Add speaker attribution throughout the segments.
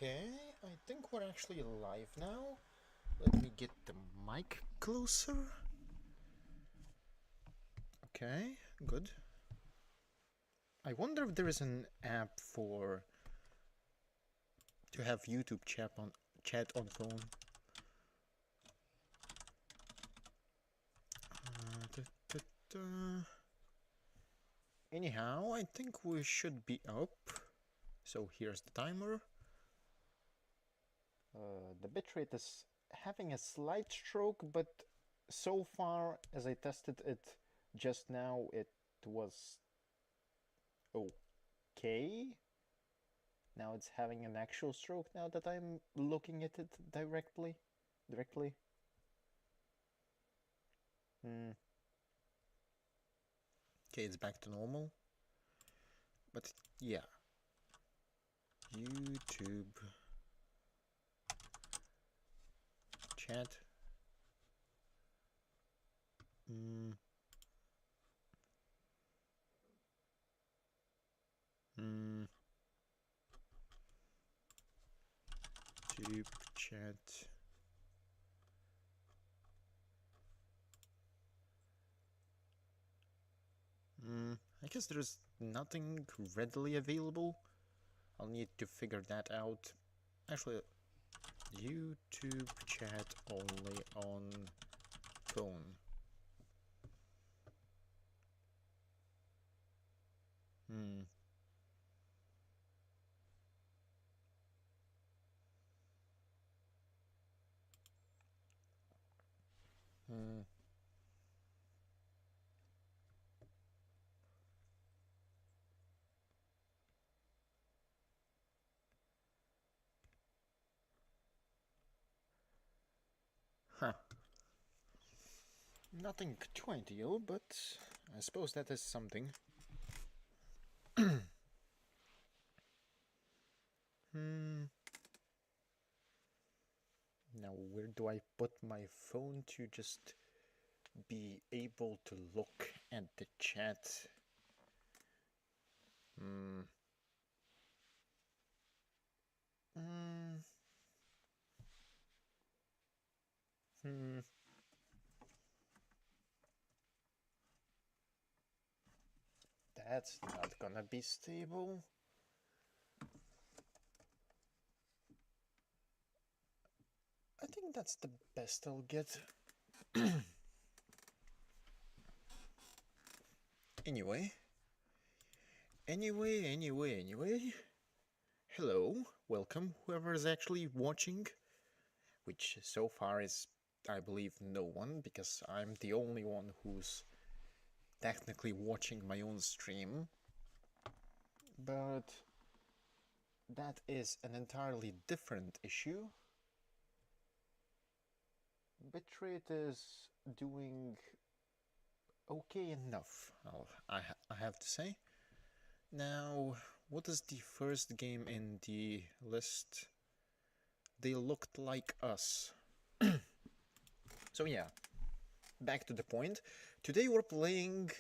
Speaker 1: Okay, I think we're actually live now. Let me get the mic closer. Okay, good. I wonder if there is an app for to have YouTube chat on phone. Da, da, da. Anyhow, I think we should be up. So here's the timer. The bitrate is having a slight stroke, but so far as I tested it just now, it was okay. Now it's having an actual stroke now that I'm looking at it directly. Okay, it's back to normal. But yeah. YouTube chat. YouTube chat. I guess there's nothing readily available. I'll need to figure that out. Actually, YouTube chat only on phone. Hmm. Huh. Nothing too ideal, but I suppose that is something. Now, where do I put my phone to just be able to look at the chat? That's not gonna be stable. I think that's the best I'll get. Anyway. Hello, welcome, whoever is actually watching. Which so far is, I believe, no one, because I'm the only one who's technically watching my own stream. But that is an entirely different issue. Bitrate is doing okay enough, I have to say. Now, what is the first game in the list? They looked like us. So yeah, back to the point. Today we're playing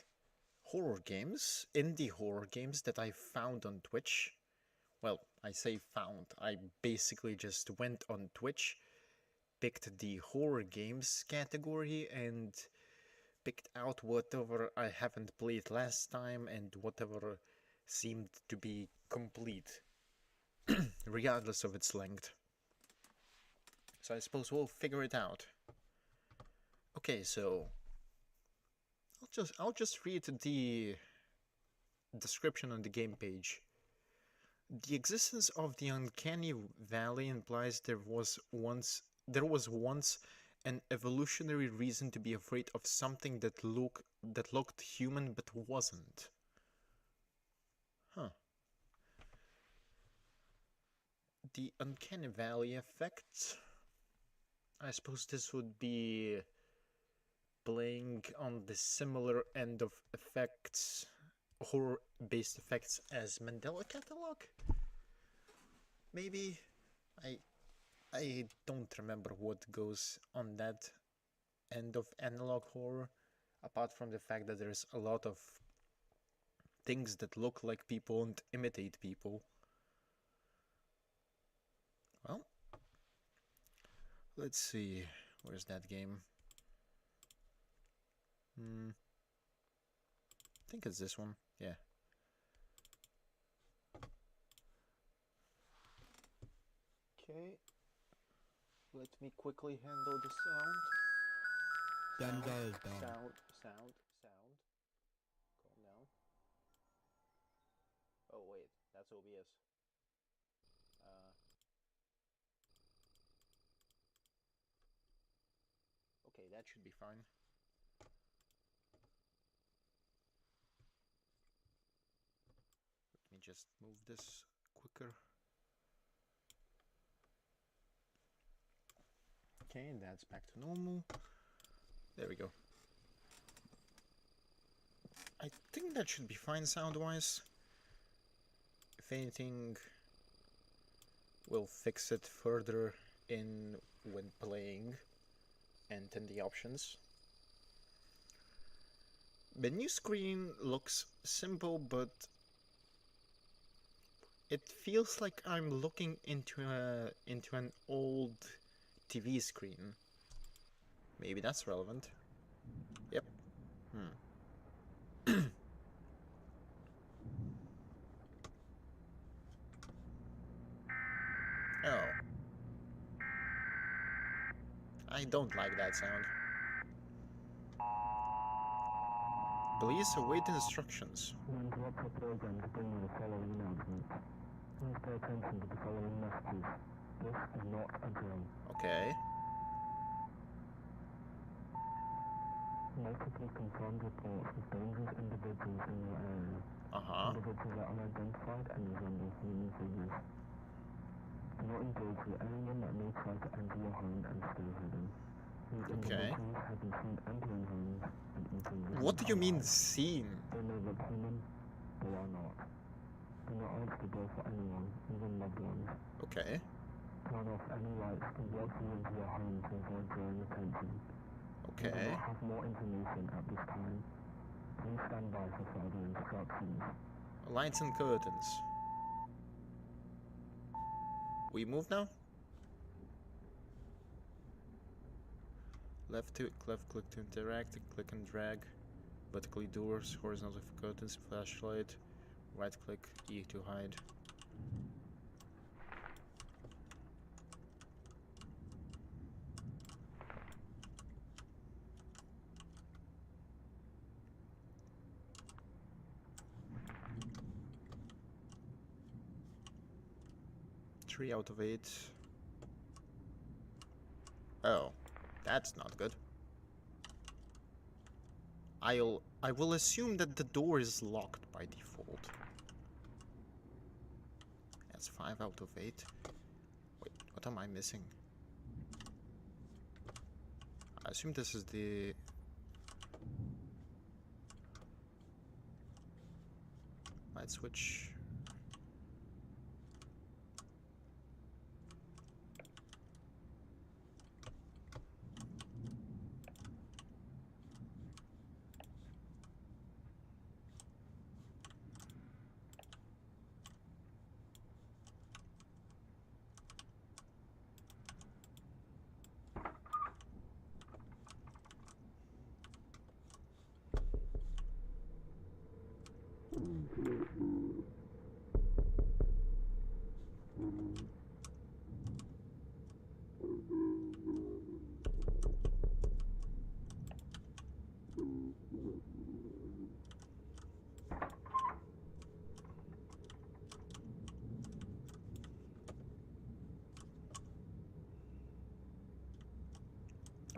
Speaker 1: horror games, indie horror games that I found on Twitch. Well, I say found, I basically just went on Twitch, picked the horror games category, and picked out whatever I haven't played last time and whatever seemed to be complete, regardless of its length. So I suppose we'll figure it out. Okay, so I'll just read the description on the game page. The existence of the uncanny valley implies there was once an evolutionary reason to be afraid of something that looked human but wasn't. Huh. The uncanny valley effect. I suppose this would be playing on the similar end of effects, horror-based effects as Mandela Catalog? Maybe? I don't remember what goes on that end of analog horror, apart from the fact that there's a lot of things that look like people and imitate people. Let's see, where's that game? I think it's this one, yeah. Okay, let me quickly handle the sound. Sound. Calm down. Oh wait, that's OBS. Okay, that should be fine. Let me just move this quicker. Okay, that's back to normal. There we go. I think that should be fine sound-wise. If anything, we'll fix it further in when playing and in the options. The new screen looks simple, but it feels like I'm looking into an old TV screen. Maybe that's relevant. Yep. Oh. I don't like that sound. Please await instructions.
Speaker 2: We interrupt our program to bring you the following announcement. Please pay attention to the following messages. This is not a drill.
Speaker 1: Okay.
Speaker 2: Multiple confirmed reports of dangerous individuals in your area. Individuals are unidentified and resemble human figures. Do not engage with anyone that may try to enter your home and steal hidden. These individuals have been seen entering homes and entering your home.
Speaker 1: What do you mean seen?
Speaker 2: They may look human, they are not. Do not answer the door for anyone, even loved ones.
Speaker 1: Okay.
Speaker 2: Turn off any lights and walk you into your home to avoid drawing attention.
Speaker 1: Okay.
Speaker 2: We do not have more information at this time. Please stand by for further instructions.
Speaker 1: Lights and curtains. We move now? Left click to interact, click and drag. Vertically doors, horizontal for curtains, flashlight. Right click, E to hide. Three out of 8. Oh, that's not good. I will assume that the door is locked by default. That's 5 out of 8. Wait, what am I missing? I assume this is the... light switch.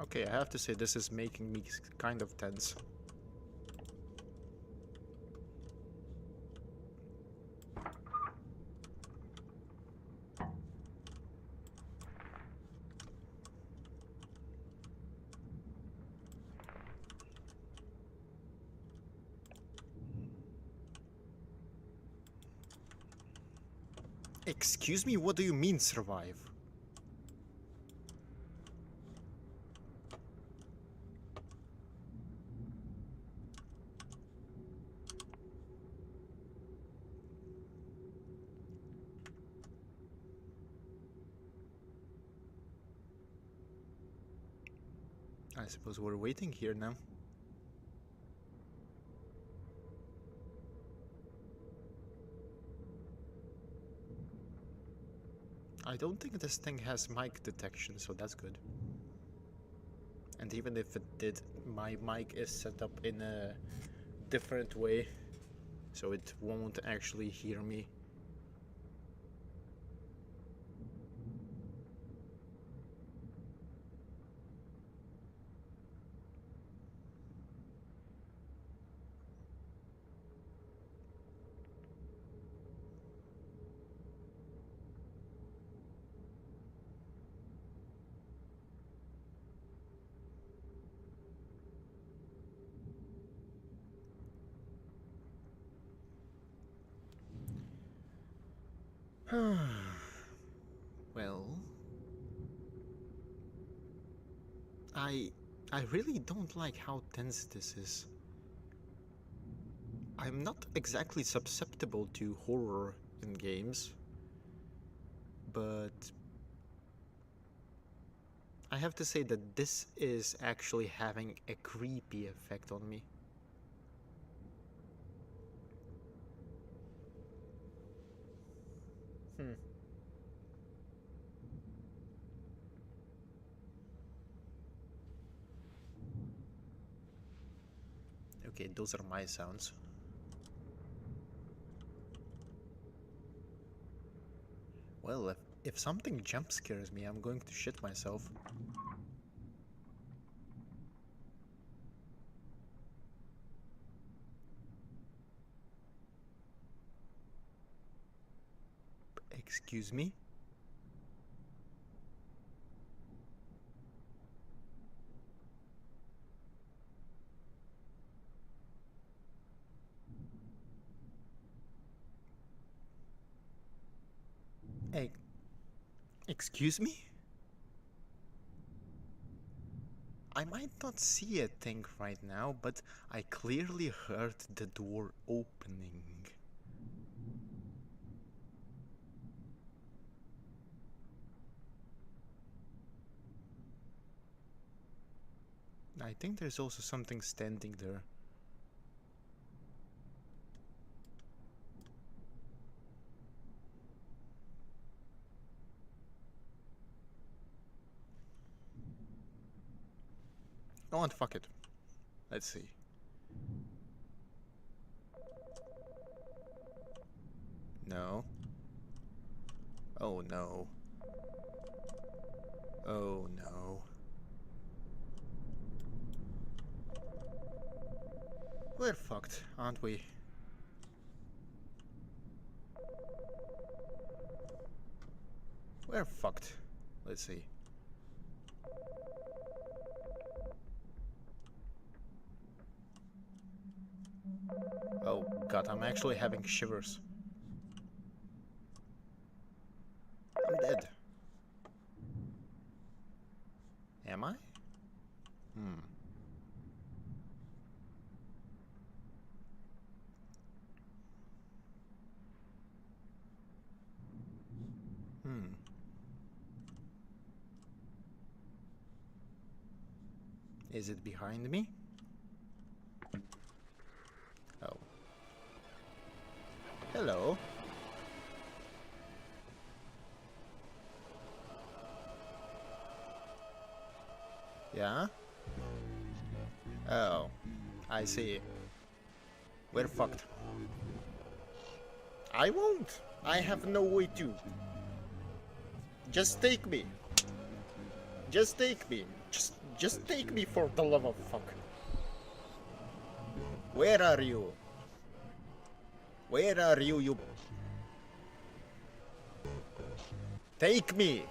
Speaker 1: Okay, I have to say this is making me kind of tense. Excuse me, what do you mean survive? I suppose we're waiting here now. I don't think this thing has mic detection, so that's good. And even if it did, my mic is set up in a different way, so it won't actually hear me. Well, I really don't like how tense this is. I'm not exactly susceptible to horror in games, but I have to say that this is actually having a creepy effect on me. Okay, those are my sounds. Well, if something jump scares me, I'm going to shit myself. Excuse me? Hey, excuse me? I might not see a thing right now, but I clearly heard the door opening. I think there's also something standing there. Oh, and fuck it. Let's see. No. Oh no. Oh no. We're fucked, aren't we? We're fucked. Let's see. Oh god, I'm actually having shivers. I'm dead. Am I? Is it behind me? Oh. Hello. Yeah? Oh. I see. We're fucked. I won't. I have no way to. Just take me. Just take me. Just take me for the love of fuck. Where are you? Where are you, you... Take me!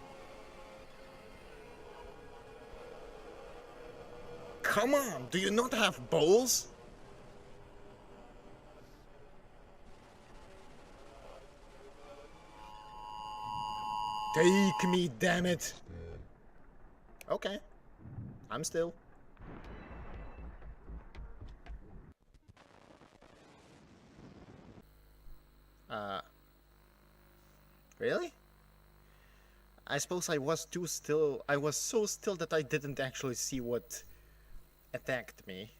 Speaker 1: Come on, do you not have balls? Take me, damn it! Okay. I'm still. Really? I suppose I was too still. I was so still that I didn't actually see what attacked me.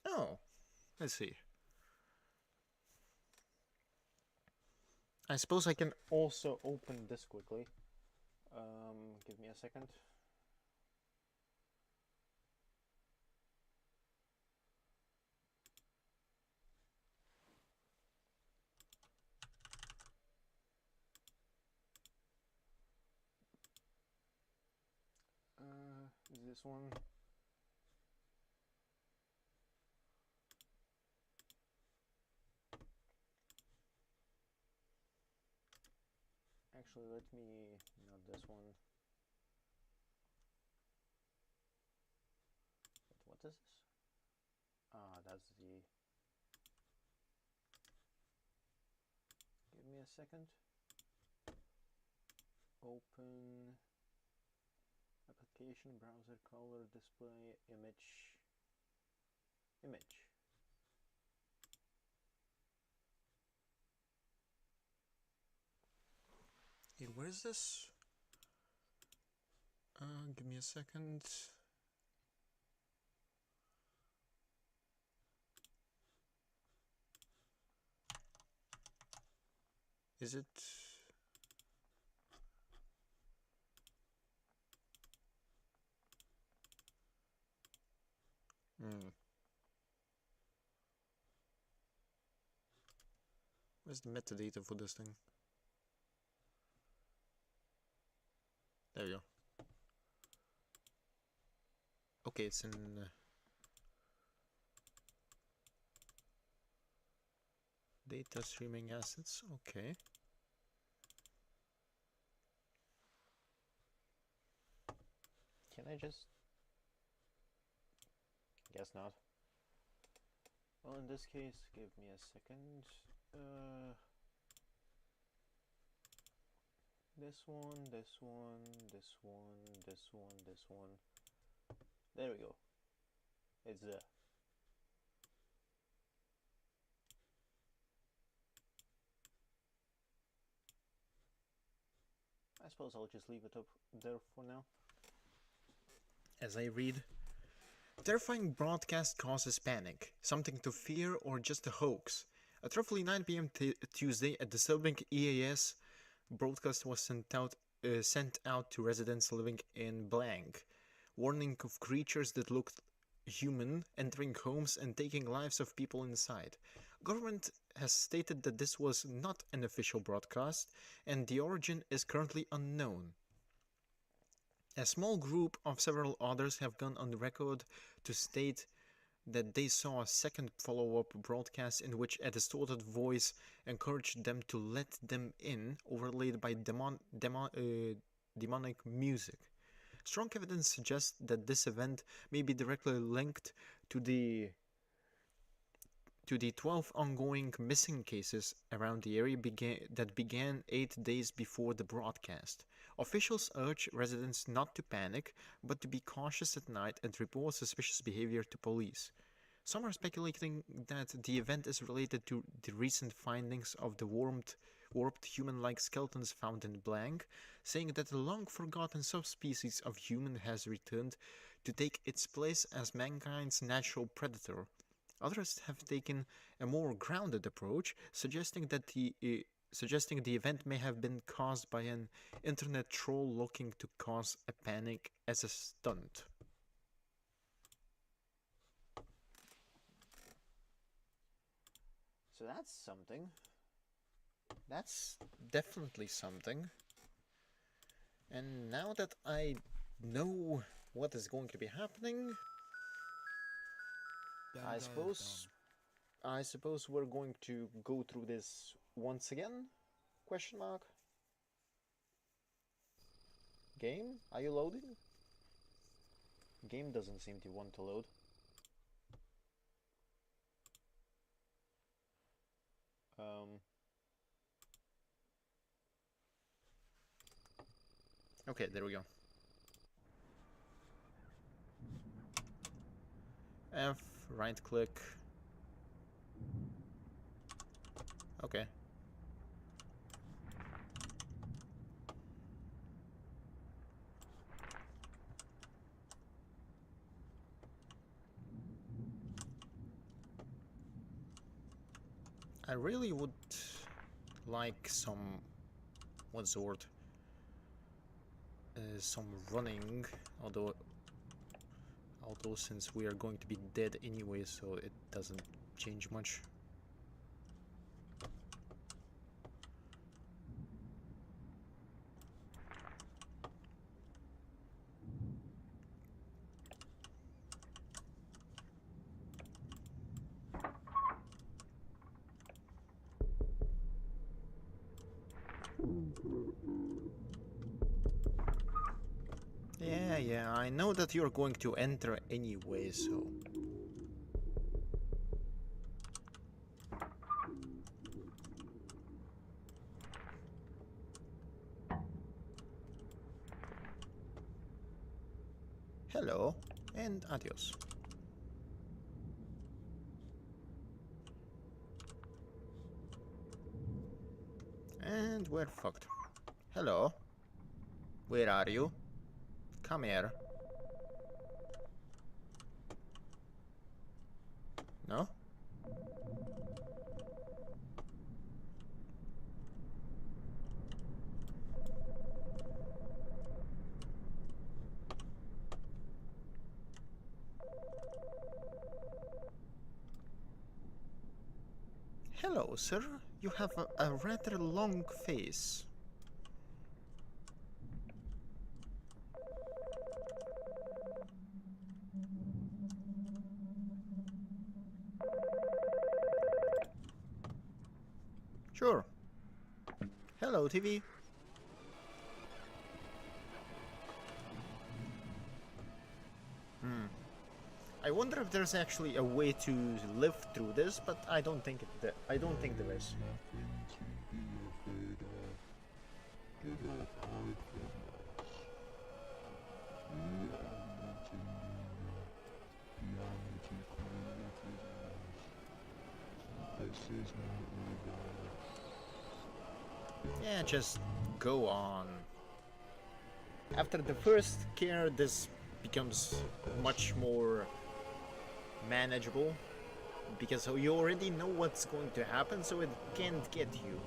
Speaker 1: Oh, let's see. I suppose I can also open this quickly. Give me a second. Is this one? Actually, let me, not this one. What is this? Ah, that's the... Give me a second. Open application, browser, color, display, image. Hey, where is this? Give me a second. Is it? Where's the metadata for this thing? There we go. Okay, it's in... data streaming assets, okay. Can I just... Guess not. Well, in this case, give me a second. This one, this one, this one, this one, this one. There we go. It's there. I suppose I'll just leave it up there for now. As I read, terrifying broadcast causes panic, something to fear or just a hoax. At roughly 9 p.m. Tuesday, a disturbing EAS broadcast was sent out to residents living in Blank, warning of creatures that looked human entering homes and taking lives of people inside. Government has stated that this was not an official broadcast, and the origin is currently unknown. A small group of several others have gone on record to state that they saw a second follow-up broadcast in which a distorted voice encouraged them to let them in, overlaid by demonic music. Strong evidence suggests that this event may be directly linked to the 12 ongoing missing cases around the area that began 8 days before the broadcast. Officials urge residents not to panic, but to be cautious at night and report suspicious behavior to police. Some are speculating that the event is related to the recent findings of the warped human-like skeletons found in Blank, saying that a long-forgotten subspecies of human has returned to take its place as mankind's natural predator. Others have taken a more grounded approach, suggesting the event may have been caused by an internet troll looking to cause a panic as a stunt. So that's something. That's definitely something. And now that I know what is going to be happening, I suppose we're going to go through this once again? Question mark. Game? Are you loading? Game doesn't seem to want to load. Okay, there we go. F, right click. Okay. I really would like some... what's the word? Some running, although since we are going to be dead anyway, so it doesn't change much. Yeah, I know that you're going to enter anyway, so... Hello, and adios. And we're fucked. Hello. Where are you? Come here. No? Hello, sir. You have a rather long face. Sure. Hello, TV. I wonder if there's actually a way to live through this, but I don't think there is. Yeah, just go on. After the first scare, this becomes much more manageable, because you already know what's going to happen, so it can't get you.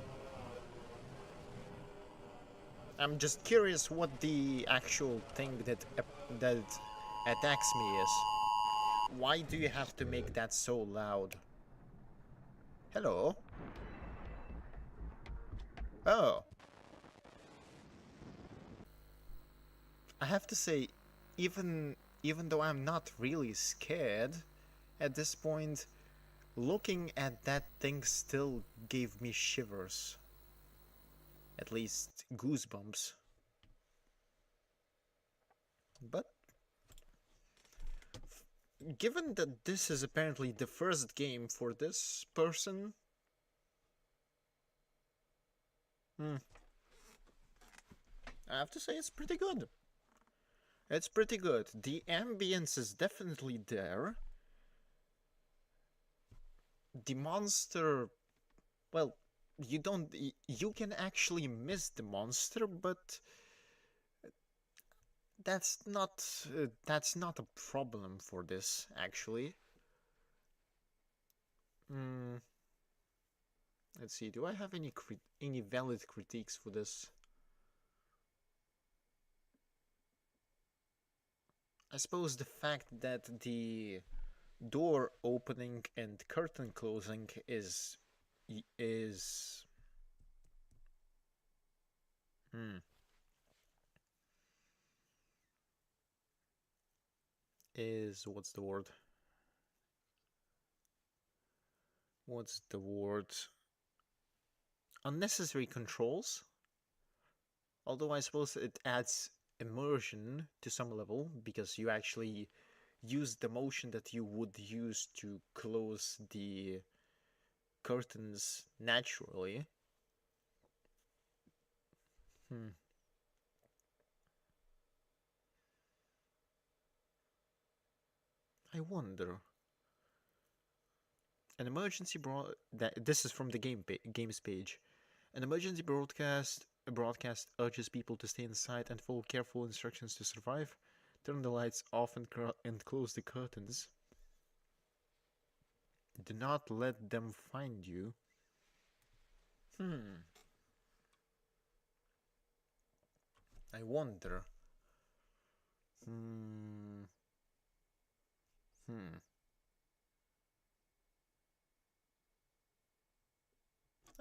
Speaker 1: I'm just curious what the actual thing that attacks me is. Why do you have to make that so loud? Hello? Oh. I have to say, even though I'm not really scared, at this point, looking at that thing still gave me shivers. At least goosebumps. But given that this is apparently the first game for this person, I have to say it's pretty good. It's pretty good. The ambience is definitely there. The monster, well, you can actually miss the monster, but that's not a problem for this, actually. Let's see, do I have any valid critiques for this? I suppose the fact that the door opening and curtain closing is what's the word? What's the word? Unnecessary controls. Although I suppose it adds immersion to some level, because you actually use the motion that you would use to close the curtains naturally. I wonder. An emergency this is from the games page. An emergency broadcast urges people to stay inside and follow careful instructions to survive. Turn the lights off and close the curtains. Do not let them find you. I wonder. Hmm.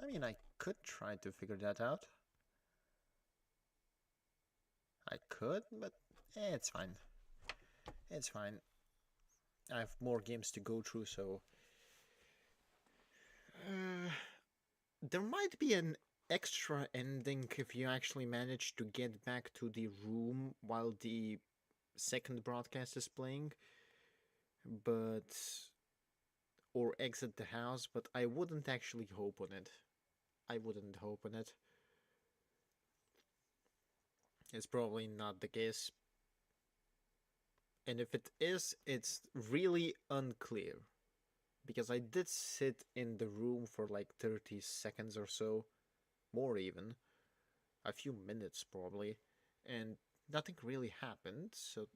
Speaker 1: I mean, I could try to figure that out. I could, but it's fine. It's fine. I have more games to go through, so... there might be an extra ending if you actually manage to get back to the room while the second broadcast is playing, but... or exit the house, but I wouldn't actually hope on it. I wouldn't hope on it. It's probably not the case. And if it is, it's really unclear. Because I did sit in the room for like 30 seconds or so, more even, a few minutes probably, and nothing really happened, so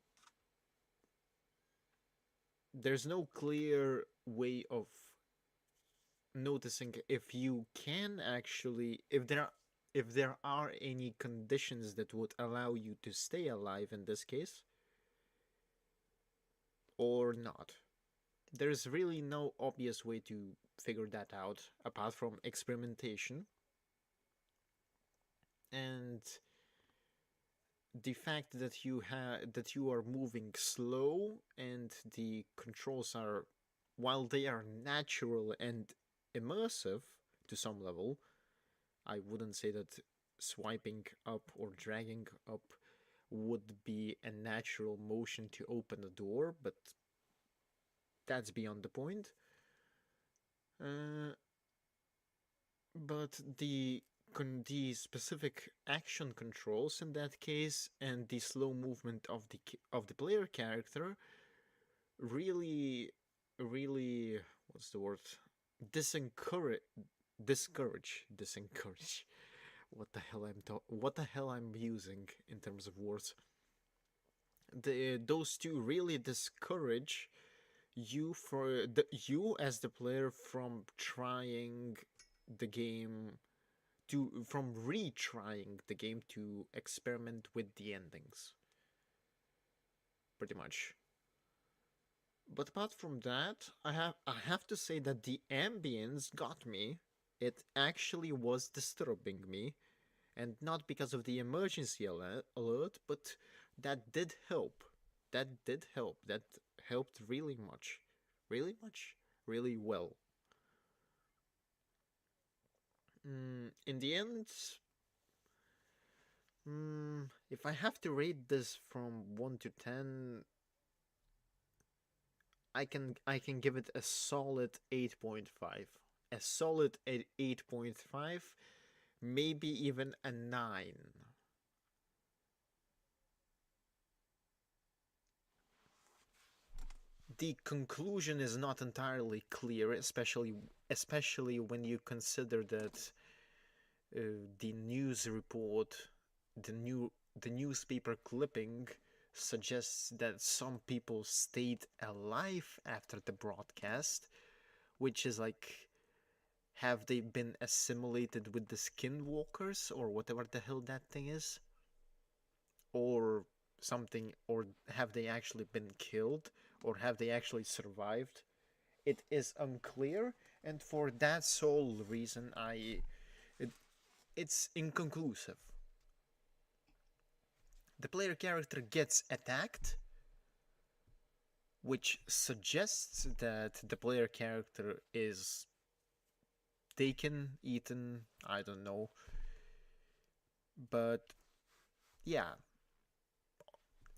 Speaker 1: there's no clear way of noticing if you can actually, if there are any conditions that would allow you to stay alive in this case, or not. There's really no obvious way to figure that out apart from experimentation. And the fact that you are moving slow and the controls are, while they are natural and immersive to some level, I wouldn't say that swiping up or dragging up would be a natural motion to open a door, but that's beyond the point. But the specific action controls in that case and the slow movement of the player character really what's the word, discourage what the hell I'm using in terms of words. Those two really discourage you you as the player from trying the game from retrying the game to experiment with the endings. Pretty much. But apart from that, I have to say that the ambience got me. It actually was disturbing me, and not because of the emergency alert, but that did help. That helped really much. Really much. Really well. In the end, if I have to rate this from 1 to 10, I can give it a solid 8.5. A solid 8.5, maybe even a 9. The conclusion is not entirely clear, especially when you consider that the news report, the newspaper clipping suggests that some people stayed alive after the broadcast, which is like, have they been assimilated with the skinwalkers or whatever the hell that thing is? Or something, or have they actually been killed, or have they actually survived? It is unclear, and for that sole reason it's inconclusive. The player character gets attacked, which suggests that the player character is taken, eaten, I don't know. But yeah,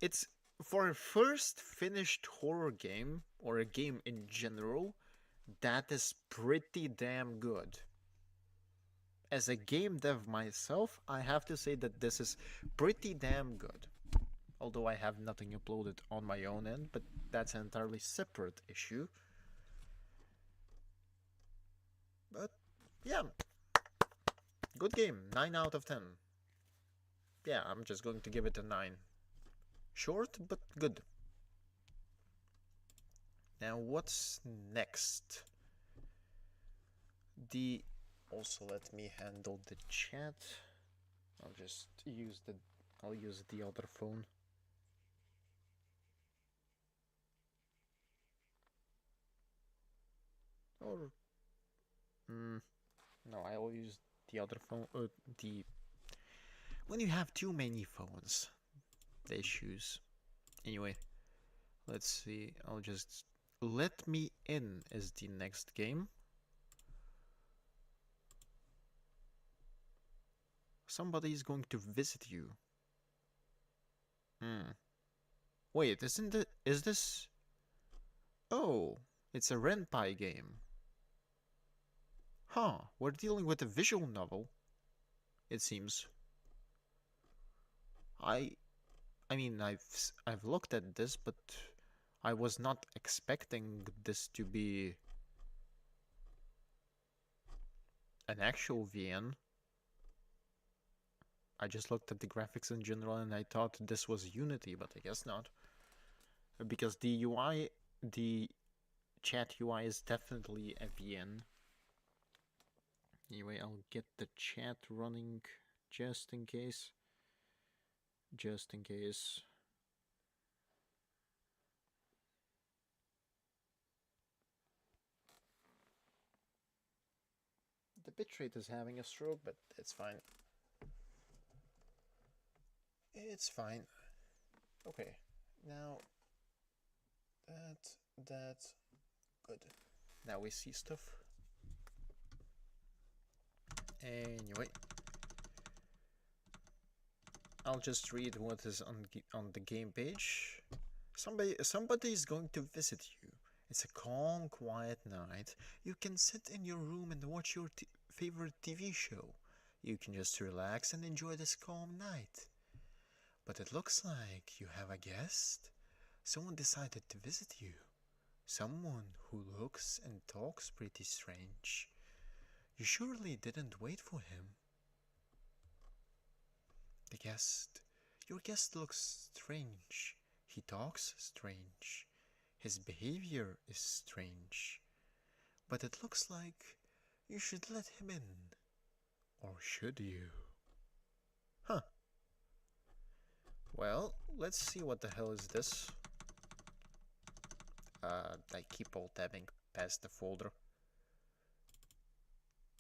Speaker 1: it's for a first finished horror game, or a game in general, that is pretty damn good. As a game dev myself, I have to say that this is pretty damn good. Although I have nothing uploaded on my own end, but that's an entirely separate issue. But yeah, good game, 9 out of 10. Yeah, I'm just going to give it a 9. Short, but good. Now, what's next? The Also, let me handle the chat. I'll just use the other phone. Or no, I'll use the other phone. When you have too many phones, the issues. Anyway, let's see. I'll just let me in is the next game. Somebody is going to visit you. Wait, is this? Oh, it's a Renpai game. Huh, we're dealing with a visual novel, it seems. I mean, I've looked at this, but I was not expecting this to be an actual VN. I just looked at the graphics in general and I thought this was Unity, but I guess not. Because the UI, the chat UI is definitely a VN. Anyway, I'll get the chat running just in case. Just in case. The bitrate is having a stroke, but it's fine. It's fine. Okay, now that's good. Now we see stuff. Anyway, I'll just read what is on the game page. Somebody is going to visit you. It's a calm, quiet night. You can sit in your room and watch your favorite TV show. You can just relax and enjoy this calm night. But it looks like you have a guest. Someone decided to visit you. Someone who looks and talks pretty strange. You surely didn't wait for him. Your guest looks strange. He talks strange. His behavior is strange. But it looks like you should let him in. Or should you? Huh. Well, let's see what the hell is this. I keep alt-tabbing past the folder.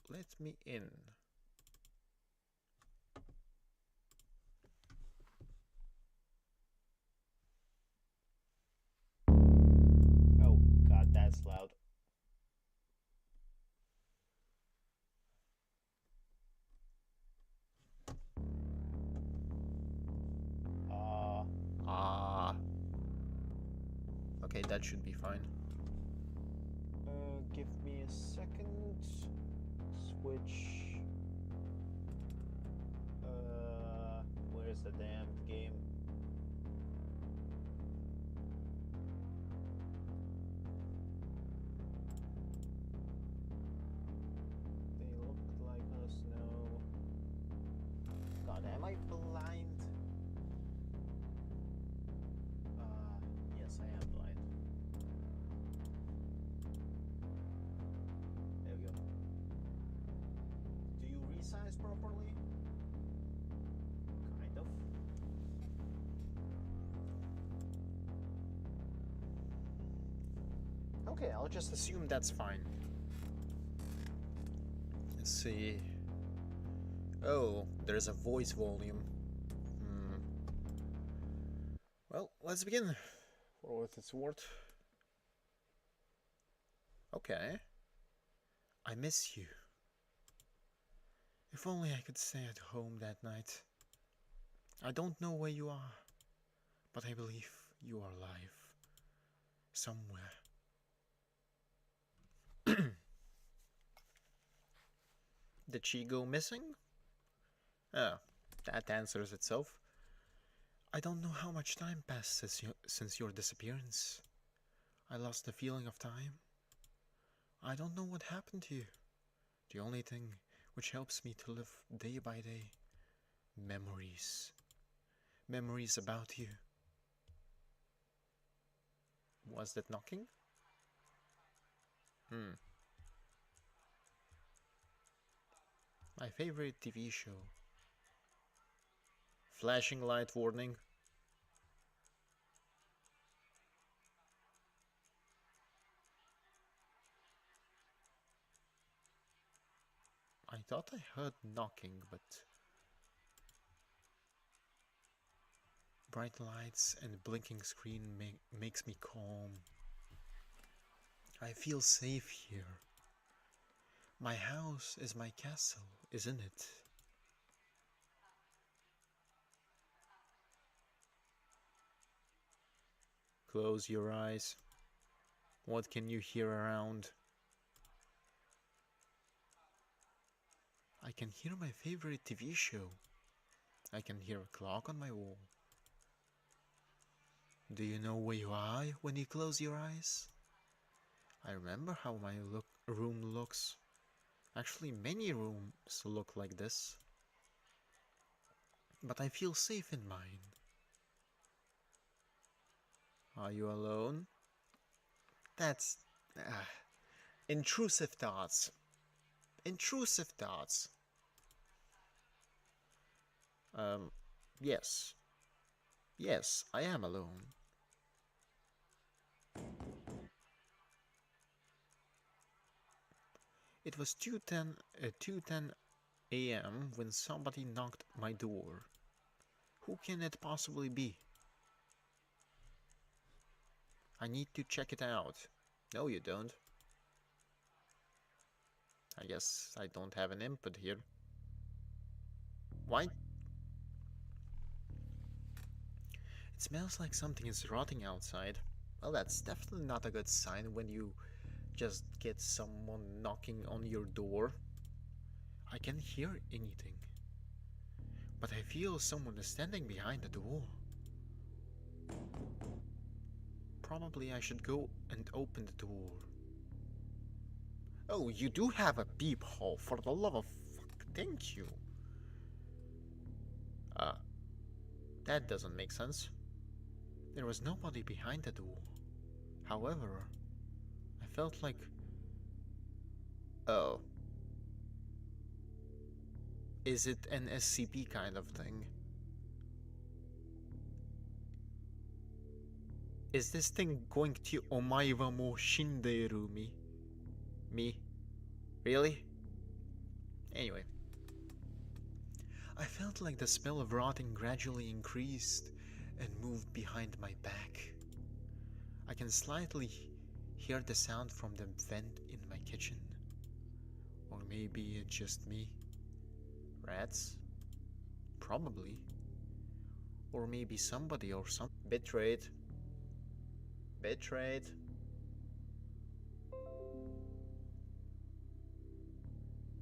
Speaker 1: Let me in. Oh god, that's loud. Okay, that should be fine. Give me a second. Switch. Where's the damn game? They look like us, no. God, am I blind? Yes, I am blind. There we go. Do you resize properly? Kind of. Okay, I'll just assume that's fine. Let's see. Oh, there's a voice volume. Well, let's begin. For what it's worth. Okay. I miss you. If only I could stay at home that night. I don't know where you are, but I believe you are alive. Somewhere. Did she go missing? Oh, that answers itself. I don't know how much time passed since your disappearance. I lost the feeling of time. I don't know what happened to you. The only thing which helps me to live day by day. Memories. Memories about you. Was that knocking? My favorite TV show. Flashing light warning. I thought I heard knocking, but bright lights and blinking screen makes me calm. I feel safe here. My house is my castle, isn't it? Close your eyes. What can you hear around? I can hear my favorite TV show. I can hear a clock on my wall. Do you know where you are when you close your eyes? I remember how my room looks. Actually, many rooms look like this. But I feel safe in mine. Are you alone? That's... intrusive thoughts. Intrusive thoughts. Yes. Yes, I am alone. It was 2:10 a.m. when somebody knocked my door. Who can it possibly be? I need to check it out. No, you don't. I guess I don't have an input here. Why? It smells like something is rotting outside. Well, that's definitely not a good sign when you just get someone knocking on your door. I can't hear anything, but I feel someone is standing behind the door. Probably I should go and open the door. Oh, you do have a peephole, for the love of fuck, thank you. That doesn't make sense. There was nobody behind the door. However, I felt like... Oh. Is it an SCP kind of thing? Is this thing going to Omaiwa mo Shinderu me? Me? Really? Anyway. I felt like the smell of rotting gradually increased and moved behind my back. I can slightly hear the sound from the vent in my kitchen. Or maybe it's just me. Rats? Probably. Or maybe somebody or some... Bitrate. Bitrate.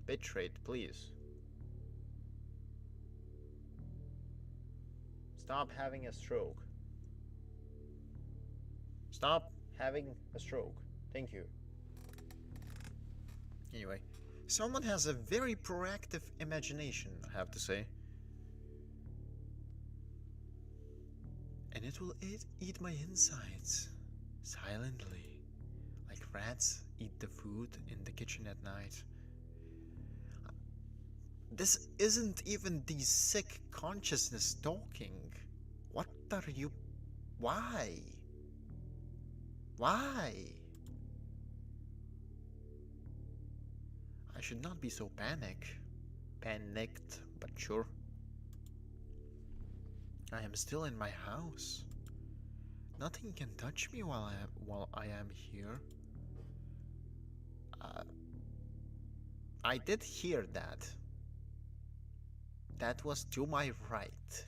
Speaker 1: Bitrate, please. Stop having a stroke. Stop having a stroke. Thank you. Anyway, someone has a very proactive imagination, I have to say. And it will eat my insides. Silently. Like rats eat the food in the kitchen at night. This isn't even the sick consciousness talking. What are you... Why? Why? I should not be so panicked, but sure. I am still in my house. Nothing can touch me while I am here. I did hear that. That was to my right.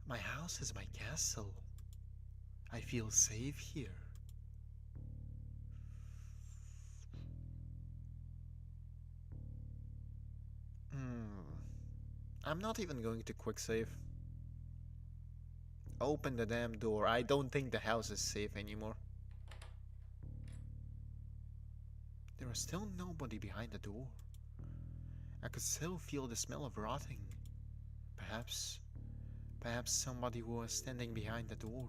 Speaker 1: My house is my castle. I feel safe here. I'm not even going to quick save. Open the damn door. I don't think the house is safe anymore. There was still nobody behind the door. I could still feel the smell of rotting. Perhaps somebody who was standing behind the door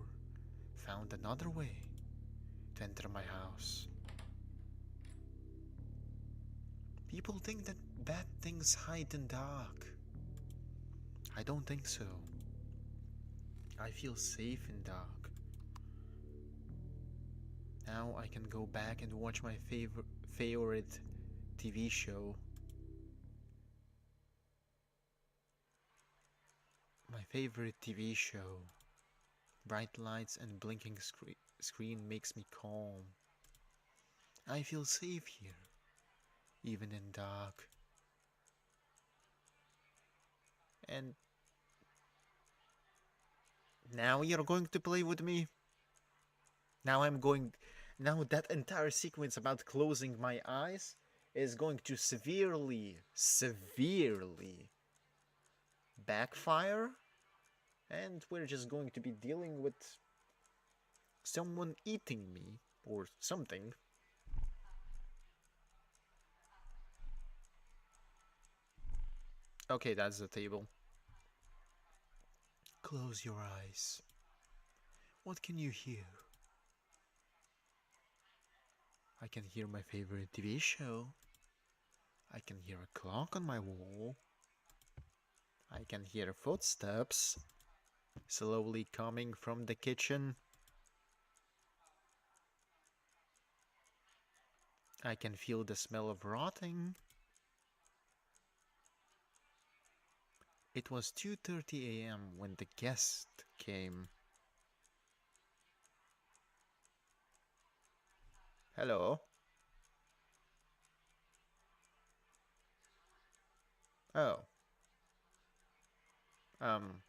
Speaker 1: found another way to enter my house. People think that bad things hide in dark. I don't think so. I feel safe in dark. Now I can go back and watch my favorite TV show. My favorite TV show. Bright lights and blinking screen makes me calm. I feel safe here, even in dark. And now you're going to play with me? Now that entire sequence about closing my eyes is going to severely backfire, and we're just going to be dealing with someone eating me or something. Okay, that's the table. Close your eyes. What can you hear? I can hear my favorite TV show. I can hear a clock on my wall. I can hear footsteps slowly coming from the kitchen. I can feel the smell of rotting. It was 2:30 a.m. when the guest came. Hello? Oh. Um.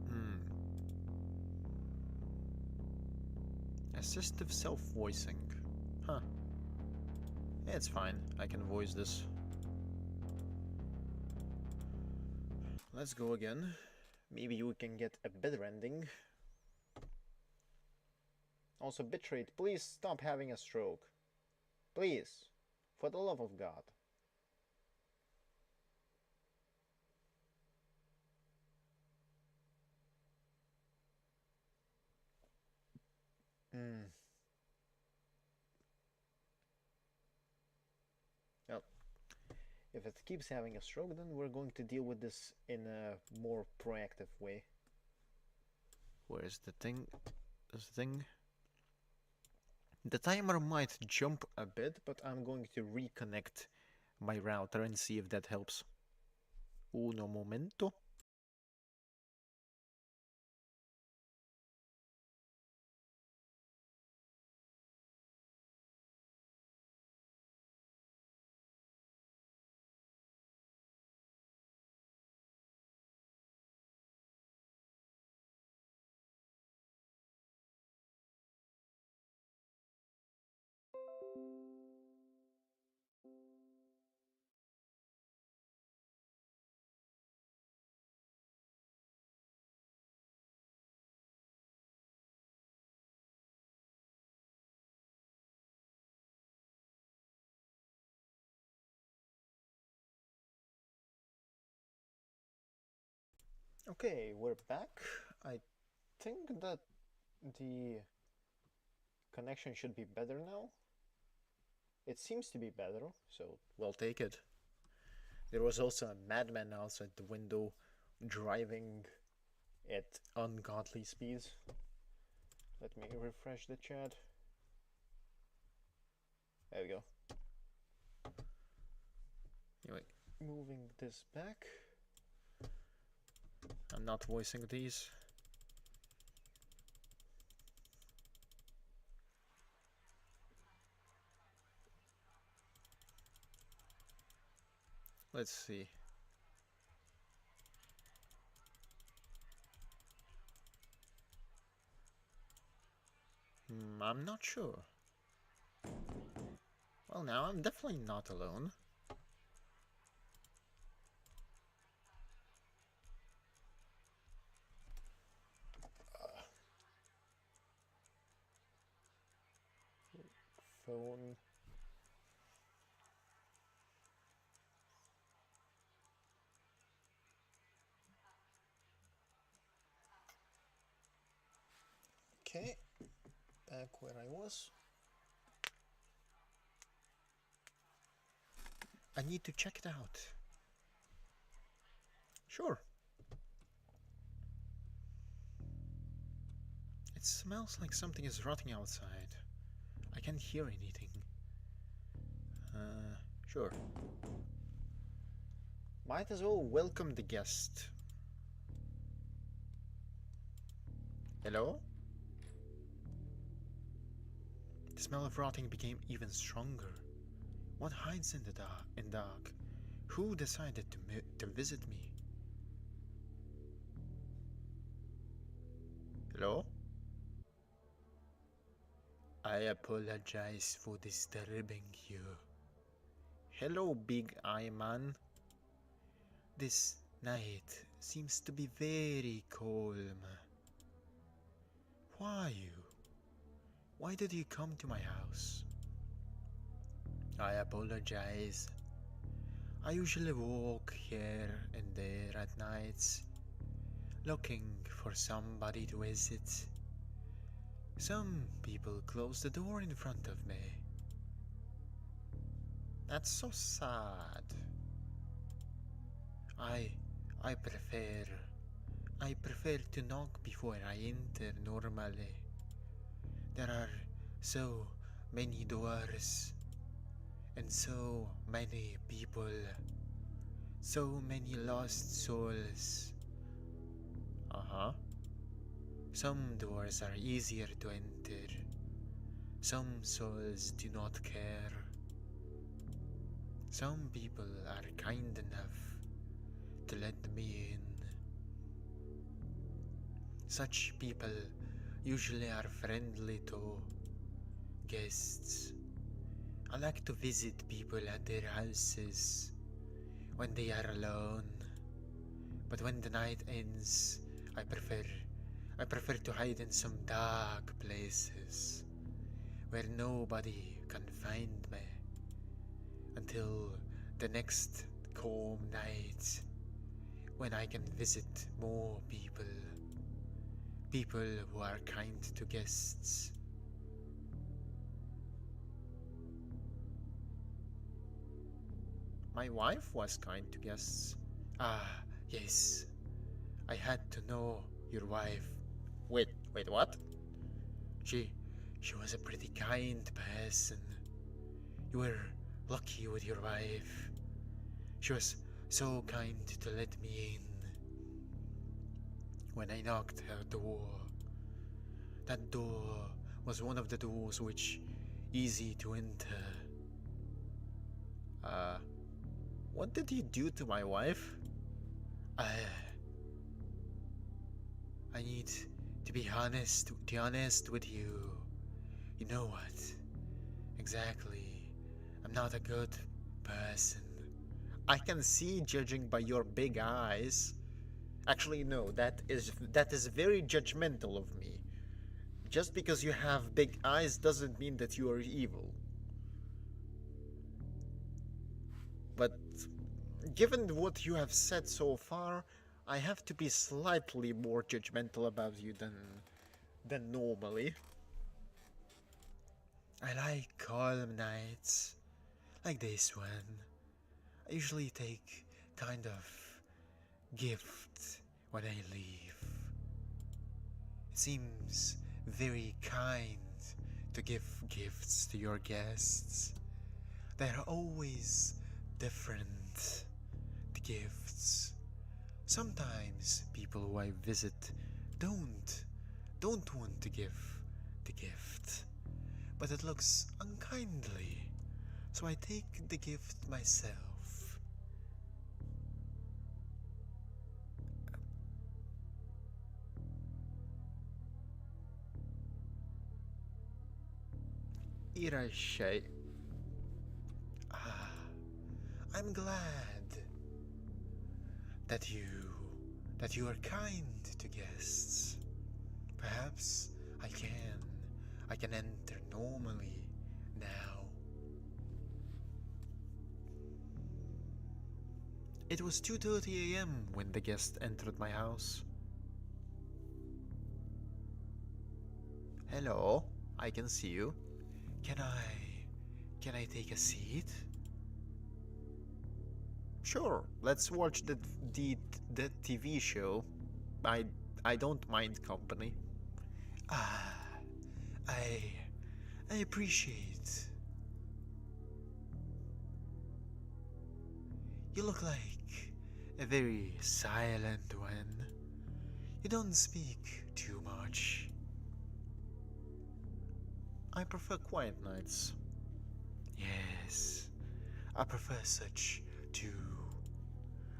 Speaker 1: Hmm. Assistive self-voicing. Huh. It's fine. I can voice this. Let's go again. Maybe we can get a better ending. Also, Bitrate, please stop having a stroke. Please. For the love of God. Hmm. Well, if it keeps having a stroke, then we're going to deal with this in a more proactive way. Where's the thing? This thing? The timer might jump a bit, but I'm going to reconnect my router and see if that helps. Uno momento. Okay, we're back. I think that the connection should be better now. It seems to be better, so we'll take it. There was also a madman outside the window driving at ungodly speeds. Let me refresh the chat. There we go. Anyway, moving this back. I'm not voicing these. Let's see. I'm not sure. Well, now I'm definitely not alone. Phone. Okay. back where I was. I need to check it out. Sure. It smells like something is rotting outside. I can't hear anything. Sure. Might as well welcome the guest. Hello? The smell of rotting became even stronger. What hides in the dark? Who decided to visit me? Hello? I apologize for disturbing you. Hello, Big Eye Man. This night seems to be very calm. Why you? Why did you come to my house? I apologize. I usually walk here and there at nights, looking for somebody to visit. Some people close the door in front of me. That's so sad. I prefer to knock before I enter normally. There are so many doors and so many people, so many lost souls. Some doors are easier to enter. Some souls do not care. Some people are kind enough to let me in. Such people usually are friendly to guests. I like to visit people at their houses when they are alone. But when the night ends, I prefer to hide in some dark places where nobody can find me until the next calm night when I can visit more people who are kind to guests. My wife was kind to guests. Ah, yes. I had to know your wife. Wait, what? She was a pretty kind person. You were lucky with your wife. She was so kind to let me in. When I knocked her door, that door was one of the doors which easy to enter. What did you do to my wife? I need to be honest with you. You know what? Exactly. I'm not a good person. I can see, judging by your big eyes. Actually, no, that is very judgmental of me. Just because you have big eyes doesn't mean that you are evil. But given what you have said so far, I have to be slightly more judgmental about you than normally. I like calm nights, like this one. I usually take kind of gift when I leave. It seems very kind to give gifts to your guests. They're always different, the gifts. Sometimes people who I visit don't want to give the gift, but it looks unkindly, so I take the gift myself. Irashai. I'm glad that you are kind to guests. Perhaps I can enter normally now. It was 2:30 a.m. when the guest entered my house. Hello. I can see you. Can I take a seat? Sure, let's watch the TV show. I I don't mind company. Ah, I I appreciate. You look like a very silent one. You don't speak too much. I prefer quiet nights. Yes, I prefer such too.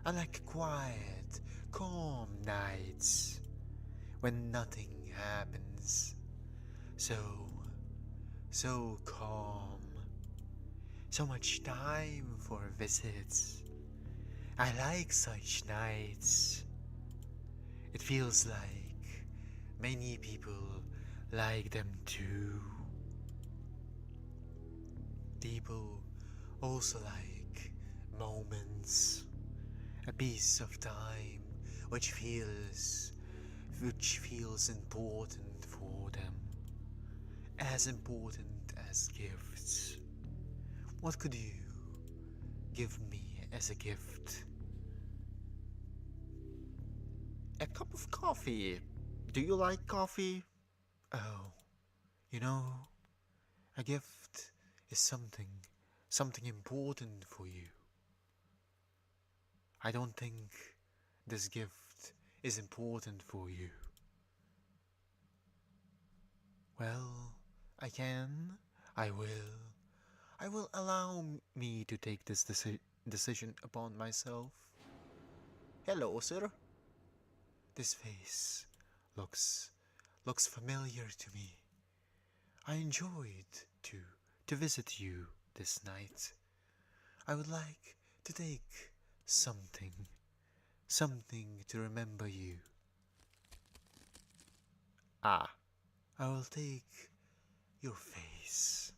Speaker 1: I like quiet, calm nights when nothing happens. So, so calm. So much time for visits. I like such nights. It feels like many people like them too. People also like moments, a piece of time which feels important for them, as important as gifts. What could you give me as a gift? A cup of coffee. Do you like coffee? Oh, you know, a gift is something important for you. I don't think this gift is important for you. Well, I can, I will. I will allow me to take this decision upon myself. Hello, sir. This face looks familiar to me. I enjoyed to visit you this night. I would like to take something to remember you. Ah, I will take your face.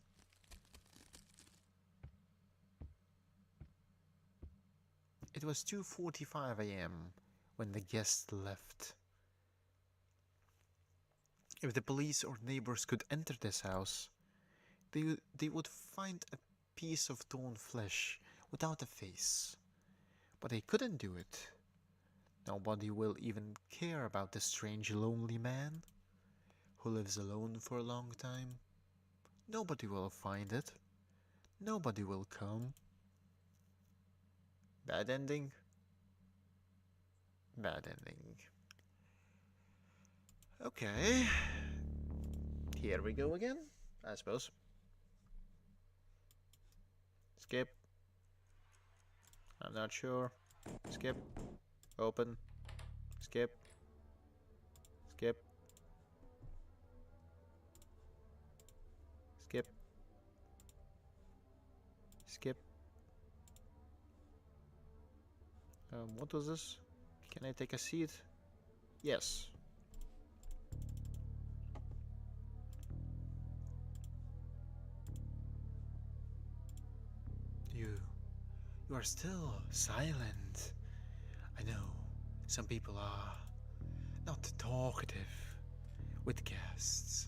Speaker 1: It was 2:45 a.m. when the guest left. If the police or neighbors could enter this house, they would find a piece of torn flesh without a face. But they couldn't do it. Nobody will even care about the strange lonely man who lives alone for a long time. Nobody will find it. Nobody will come. Bad ending? Bad ending. Okay. Here we go again, I suppose. Skip. I'm not sure. Skip. Open. Skip. Skip. Skip. Skip. What was this? Can I take a seat? Yes. You are still silent. I know some people are not talkative with guests.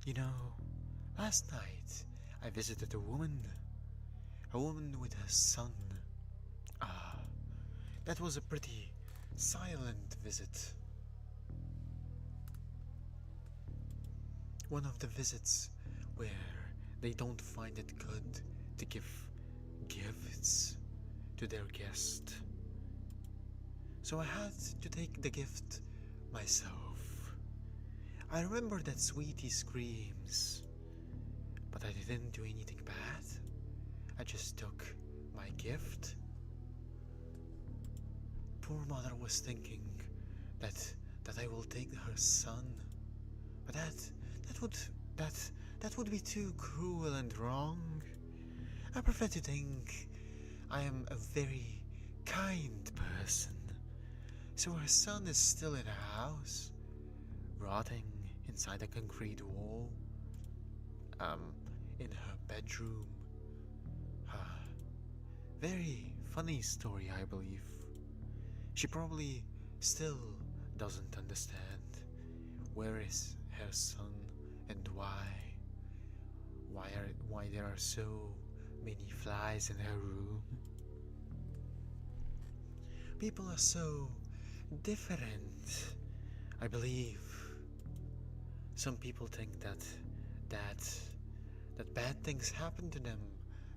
Speaker 1: You know, last night I visited a woman with her son. Ah, that was a pretty silent visit. One of the visits where they don't find it good to give gifts to their guest. So I had to take the gift myself. I remember that Sweetie screams, but I didn't do anything bad. I just took my gift. Poor mother was thinking that I will take her son, but that would be too cruel and wrong. I prefer to think I am a very kind person. So her son is still in her house, rotting inside a concrete wall, in her bedroom. Very funny story, I believe. She probably still doesn't understand where is her son, and why there are so many flies in her room. People are so different. I believe some people think that bad things happen to them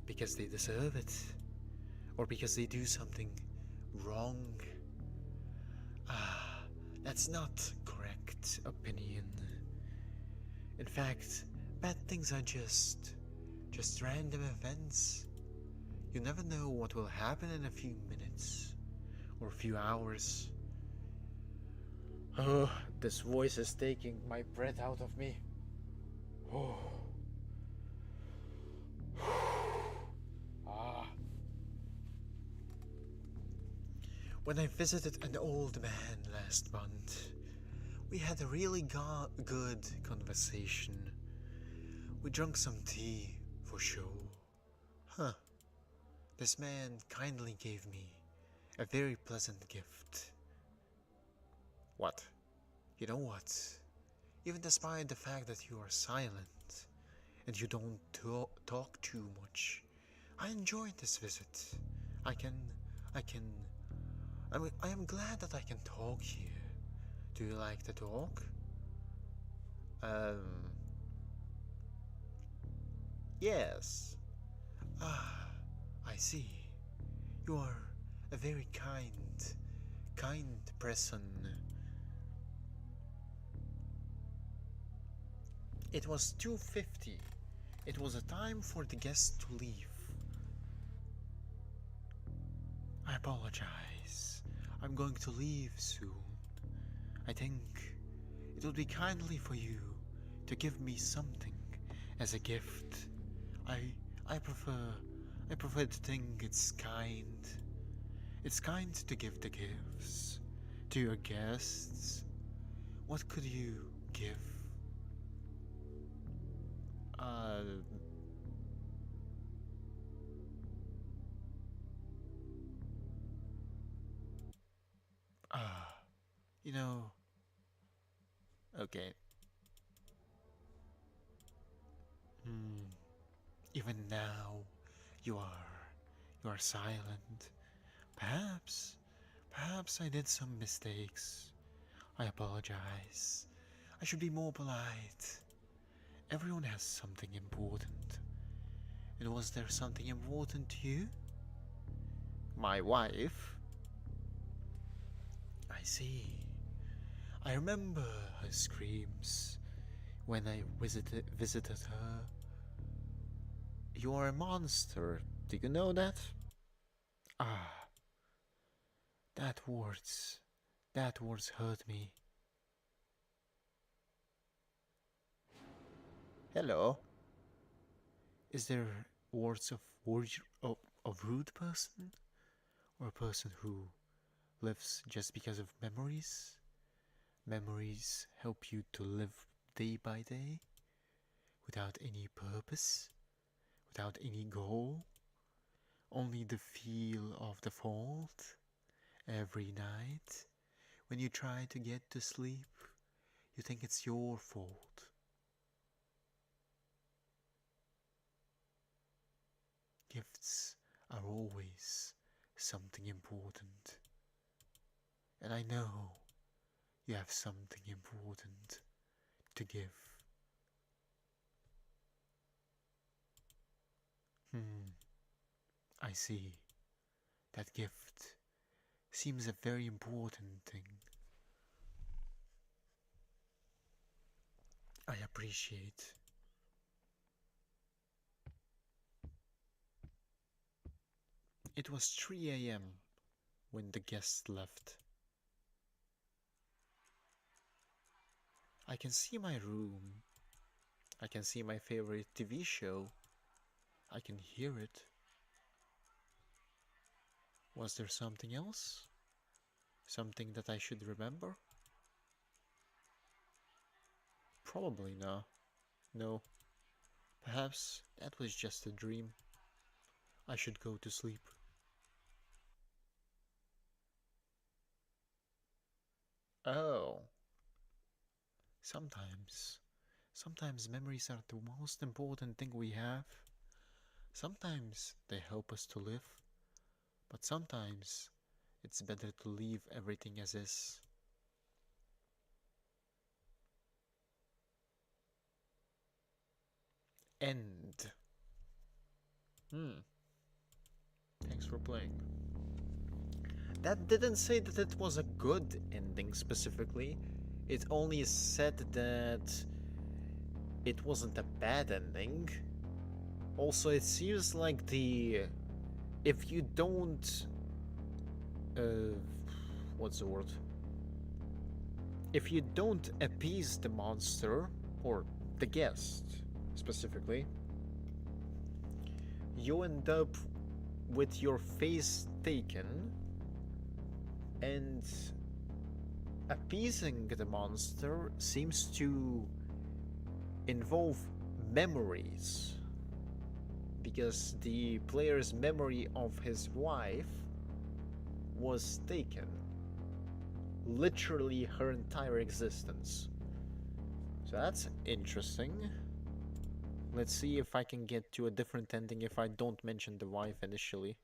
Speaker 1: because they deserve it, or because they do something wrong. Ah, that's not correct opinion. In fact, bad things are just random events. You never know what will happen in a few minutes or a few hours. Oh, this voice is taking my breath out of me. Oh. Ah. When I visited an old man last month, we had a really good conversation. We drank some tea for show. Huh. This man kindly gave me a very pleasant gift. What? You know what? Even despite the fact that you are silent and you don't talk too much, I enjoyed this visit. I am glad that I can talk here. Do you like to talk? Yes. Ah, I see. You are a very kind person. It was 2:50. It was a time for the guests to leave. I apologize. I'm going to leave soon. I think it would be kindly for you to give me something as a gift. I prefer to think it's kind. It's kind to give the gifts to your guests. What could you give? You know, okay. Even now, you are silent. Perhaps I did some mistakes. I apologize. I should be more polite. Everyone has something important. And was there something important to you? My wife? I see. I remember her screams when I visited her. You are a monster. Do you know that? Ah, that words hurt me. Hello. Is there words of rude person, or a person who lives just because of memories? Memories help you to live day by day without any purpose, without any goal, only the feel of the fault. Every night, when you try to get to sleep, you think it's your fault. Gifts are always something important. And I know you have something important to give. I see. That gift seems a very important thing. I appreciate. It was 3 a.m. when the guests left. I can see my room. I can see my favorite TV show. I can hear it. Was there something else? Something that I should remember? Probably not. No. Perhaps that was just a dream. I should go to sleep. Oh. Sometimes memories are the most important thing we have. Sometimes they help us to live, but sometimes it's better to leave everything as is. End. Thanks for playing. That didn't say that it was a good ending specifically. It only said that it wasn't a bad ending. Also, it seems like if you don't what's the word? If you don't appease the monster or the guest specifically, you end up with your face taken, and appeasing the monster seems to involve memories, because the player's memory of his wife was taken. Literally her entire existence. So that's interesting. Let's see if I can get to a different ending if I don't mention the wife initially.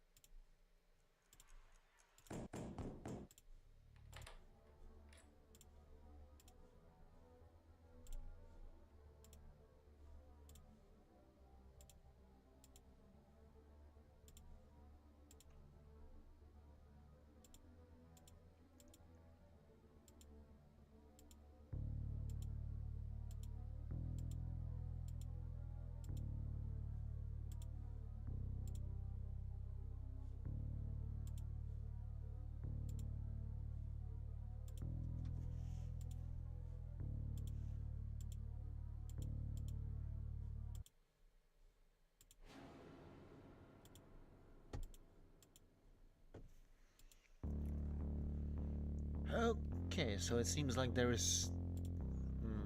Speaker 1: Okay, so it seems like there is...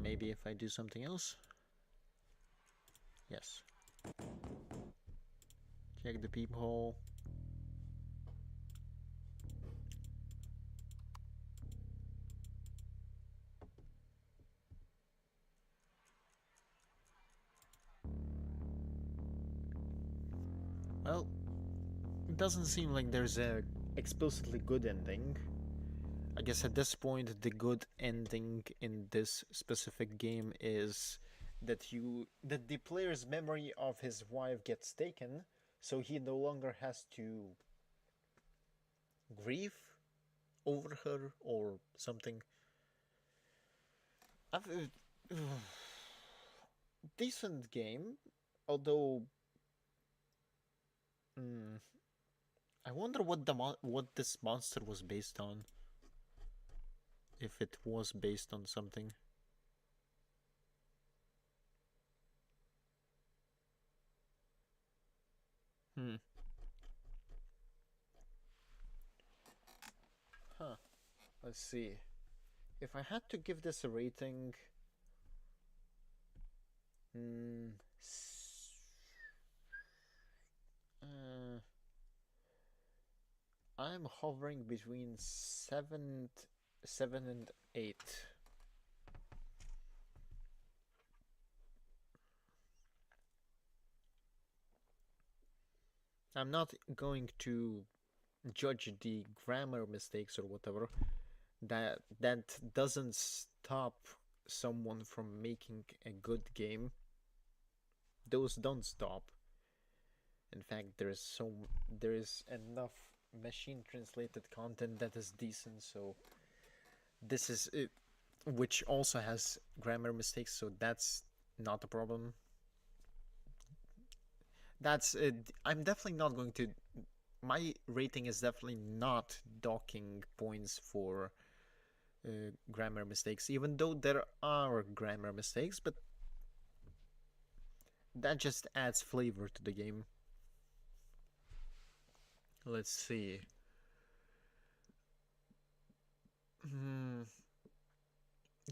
Speaker 1: Maybe if I do something else? Yes. Check the peephole. Well, it doesn't seem like there's a explicitly good ending. I guess at this point the good ending in this specific game is that the player's memory of his wife gets taken, so he no longer has to grieve over her or something. Decent game, although I wonder what this monster was based on. If it was based on something. Huh. Let's see. If I had to give this a rating, I'm hovering between 7 and 8. I'm not going to judge the grammar mistakes or whatever. That doesn't stop someone from making a good game. Those don't stop. In fact, there is enough machine translated content that is decent, so this is it, which also has grammar mistakes, so that's not a problem. That's I'm definitely not going to... My rating is definitely not docking points for grammar mistakes, even though there are grammar mistakes, but that just adds flavor to the game. Let's see.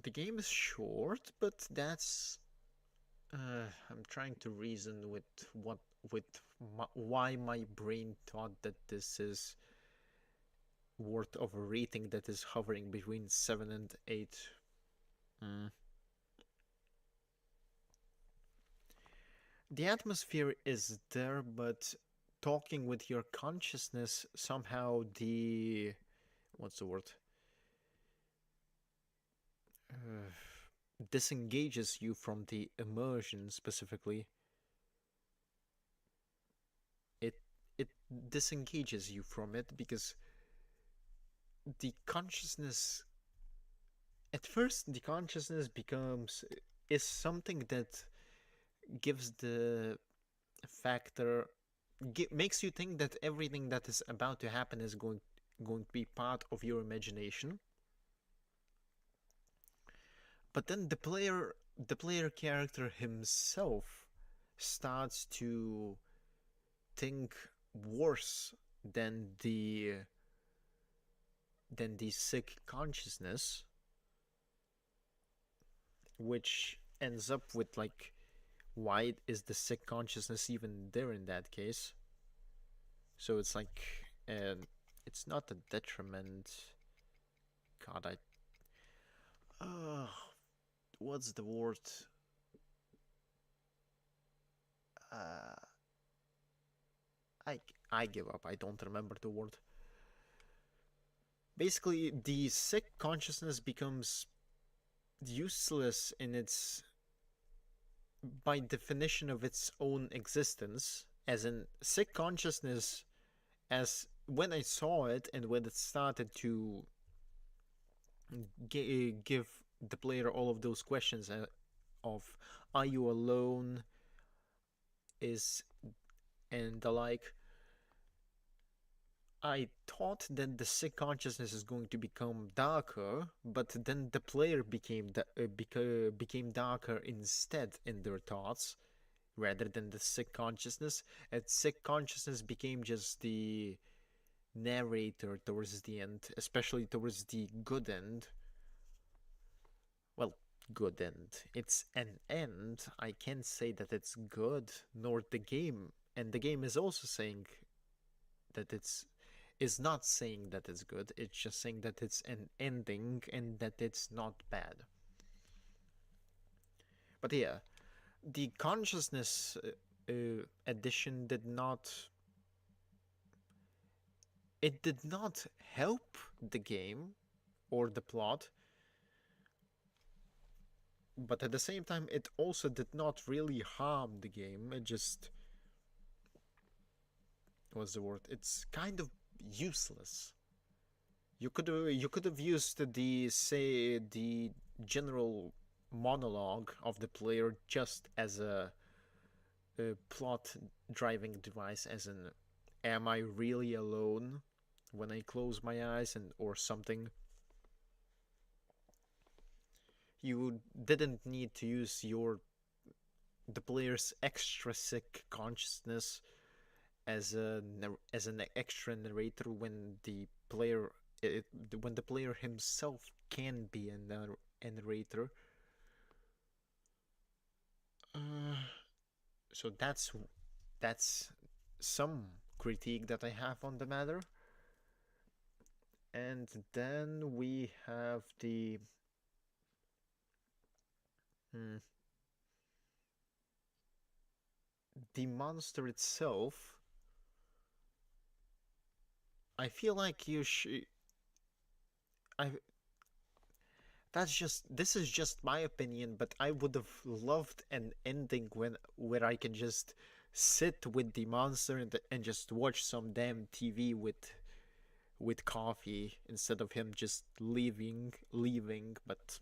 Speaker 1: The game is short, but that's... I'm trying to reason with why my brain thought that this is worth of a rating that is hovering between 7 and 8. the atmosphere is there, but talking with your consciousness somehow what's the word? Disengages you from the immersion specifically. It disengages you from it because the consciousness at first the consciousness is something that gives the factor makes you think that everything that is about to happen is going to be part of your imagination. But then the player character himself starts to think worse than the sick consciousness, which ends up with like, why is the sick consciousness even there in that case? So it's like, it's not a detriment. God, what's the word? I give up. I don't remember the word. Basically, the sick consciousness becomes useless in its, by definition of its own existence, as in sick consciousness, as when I saw it and when it started to give the player all of those questions of are you alone, is and the like, I thought that the sick consciousness is going to become darker, but then the player became darker instead in their thoughts, rather than the sick consciousness. And sick consciousness became just the narrator towards the end, especially towards the good end. Well, good end. It's an end. I can't say that it's good, nor the game. And the game is also saying that is not saying that it's good, it's just saying that it's an ending and that it's not bad. But yeah, the consciousness addition did not help the game or the plot, but at the same time it also did not really harm the game. It just, what's the word, it's kind of useless. You could have used the general monologue of the player just as a plot driving device, as in, am I really alone when I close my eyes, and or something. You didn't need to use the player's extra sick consciousness as an extra narrator when the player himself can be a narrator. So that's some critique that I have on the matter. And then we have the monster itself. I feel like you should. This is just my opinion, but I would have loved an ending where I can just sit with the monster and just watch some damn TV with coffee instead of him just leaving. But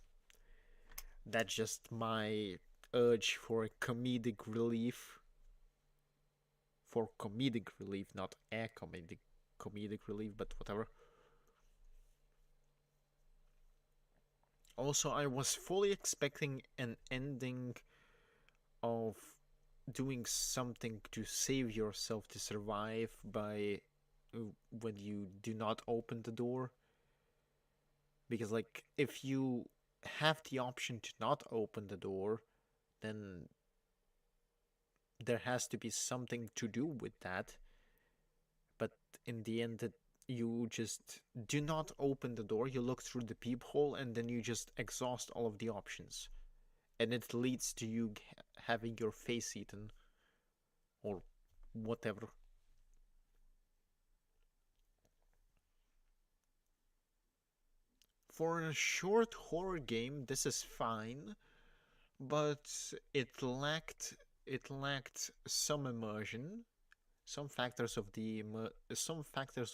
Speaker 1: that's just my urge for comedic relief. For comedic relief, not a comedic relief, but whatever. Also, I was fully expecting an ending of doing something to save yourself to survive by when you do not open the door. Because, like, if you have the option to not open the door, then there has to be something to do with that. But in the end, you just do not open the door, you look through the peephole, and then you just exhaust all of the options. And it leads to you having your face eaten. or whatever. For a short horror game, this is fine, but it lacked some immersion. Some factors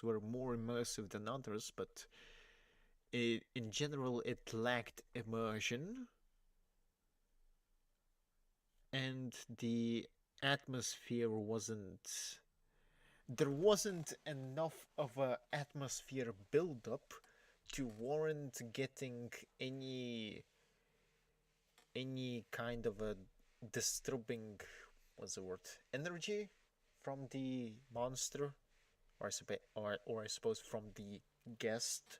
Speaker 1: were more immersive than others, but in general it lacked immersion, and the atmosphere wasn't. There wasn't enough of a atmosphere build-up to warrant getting any kind of a disturbing, what's the word, energy from the monster, or I suppose from the guest.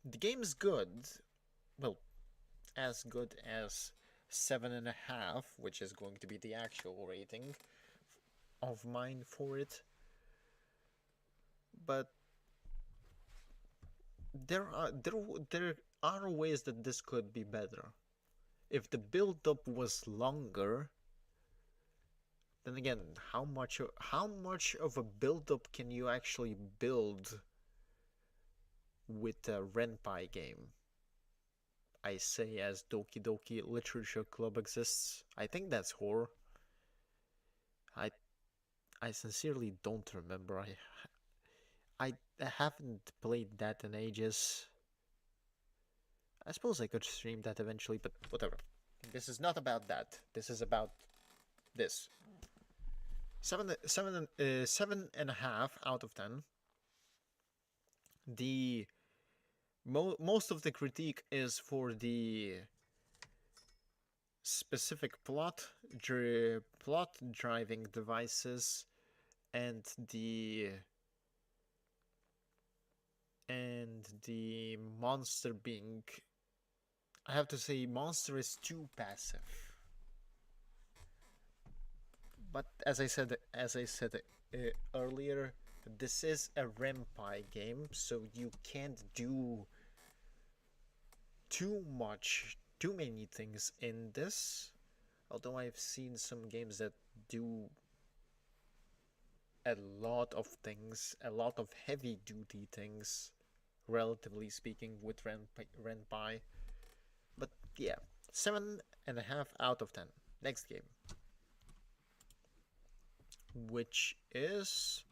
Speaker 1: The game is good, well, as good as 7.5, which is going to be the actual rating of mine for it. But there are ways that this could be better. If the build-up was longer, then again, how much of a build-up can you actually build with a Ren'Py game? I say as Doki Doki Literature Club exists. I think that's horror. I sincerely don't remember. I haven't played that in ages. I suppose I could stream that eventually, but whatever. This is not about that. This is about this. 7.5 out of 10. The most of the critique is for the specific plot driving devices and the monster being, I have to say, monster is too passive. But as I said earlier, this is a Ren'Py game, so you can't do too many things in this. Although I've seen some games that do a lot of things, a lot of heavy-duty things, relatively speaking, with Ren'Py. But yeah, 7.5 out of 10. Next game, which is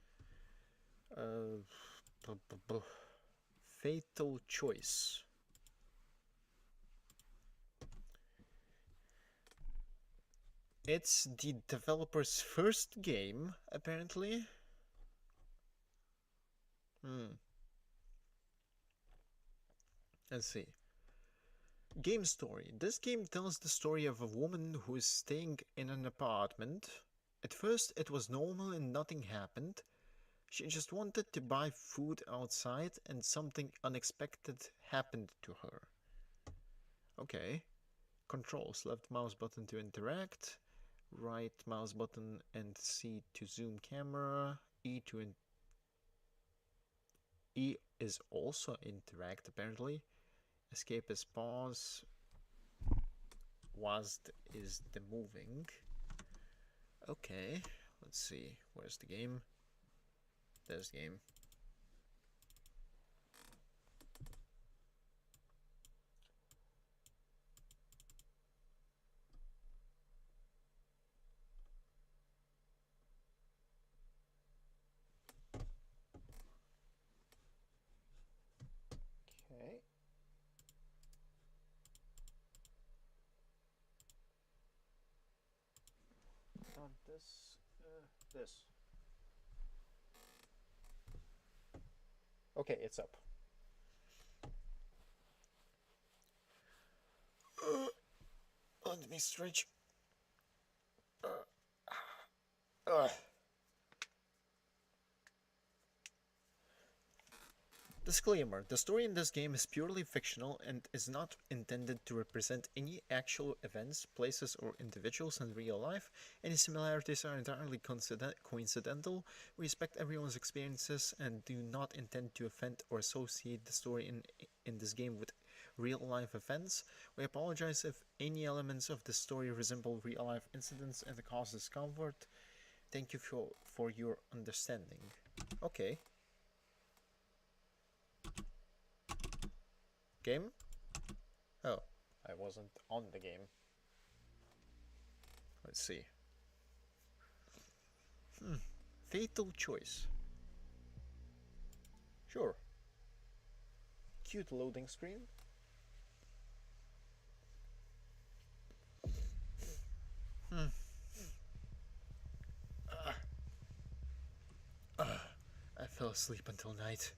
Speaker 1: Fatal Choice. It's the developer's first game, apparently. Let's see. Game story. This game tells the story of a woman who is staying in an apartment. At first it was normal and nothing happened. She just wanted to buy food outside and something unexpected happened to her. Okay. Controls. Left mouse button to interact. Right mouse button and C to zoom camera. E is also interact, apparently. Escape is pause. WASD is the moving. Okay, let's see. Where's the game? There's the game. Okay. Not this. This. Okay, it's up. Let me stretch. Disclaimer: the story in this game is purely fictional and is not intended to represent any actual events, places, or individuals in real life. Any similarities are entirely coincidental. We respect everyone's experiences and do not intend to offend or associate the story in this game with real-life events. We apologize if any elements of the story resemble real-life incidents and cause discomfort. Thank you for your understanding. Okay. Game? Oh, I wasn't on the game. Let's see. Fatal choice. Sure. Cute loading screen. I fell asleep until night.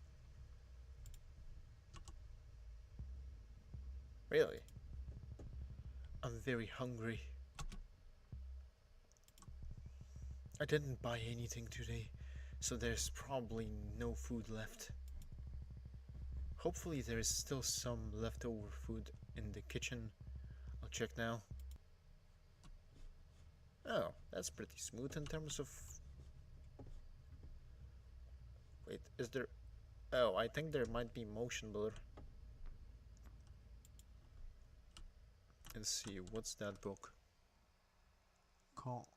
Speaker 1: Really? I'm very hungry. I didn't buy anything today, so there's probably no food left. Hopefully there is still some leftover food in the kitchen. I'll check now. Oh, that's pretty smooth in terms of... Wait, is there... Oh, I think there might be motion blur. Let's see, what's that book? Call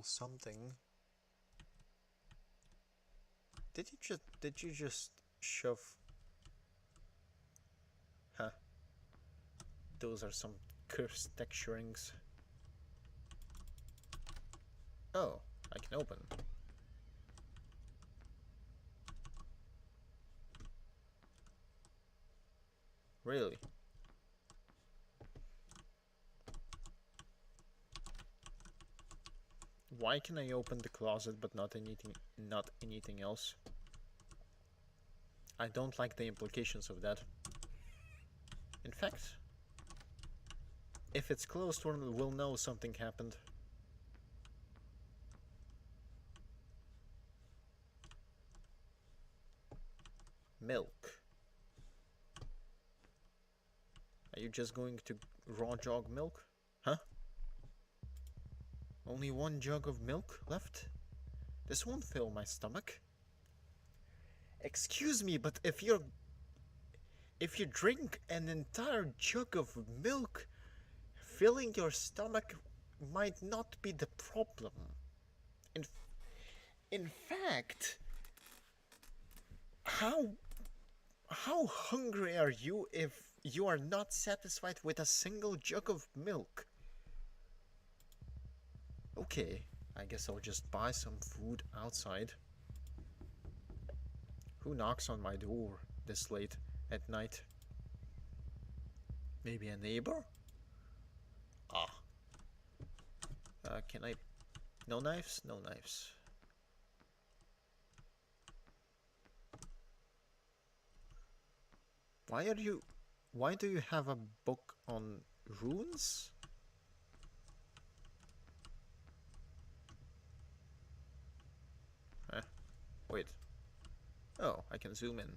Speaker 1: something. Did you just shove? Huh. Those are some cursed texturings. Oh, I can open. Really? Why can I open the closet but not anything else? I don't like the implications of that. In fact, if it's closed, we'll know something happened. Milk. Are you just going to raw jog milk? Huh? Only one jug of milk left? This won't fill my stomach. Excuse me, but if you drink an entire jug of milk, filling your stomach might not be the problem. In fact, how hungry are you if you are not satisfied with a single jug of milk? Okay, I guess I'll just buy some food outside. Who knocks on my door this late at night? Maybe a neighbor? Ah. Can I... No knives? No knives. Why do you have a book on runes? Wait. Oh, I can zoom in.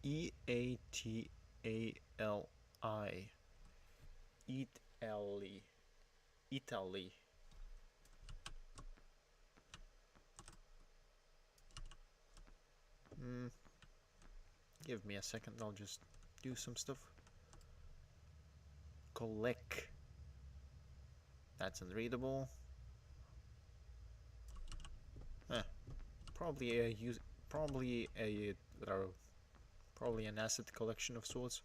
Speaker 1: E-A-T-A-L-I. Italy. Italy. Give me a second, I'll just do some stuff. Collect. That's unreadable. Probably an asset collection of sorts.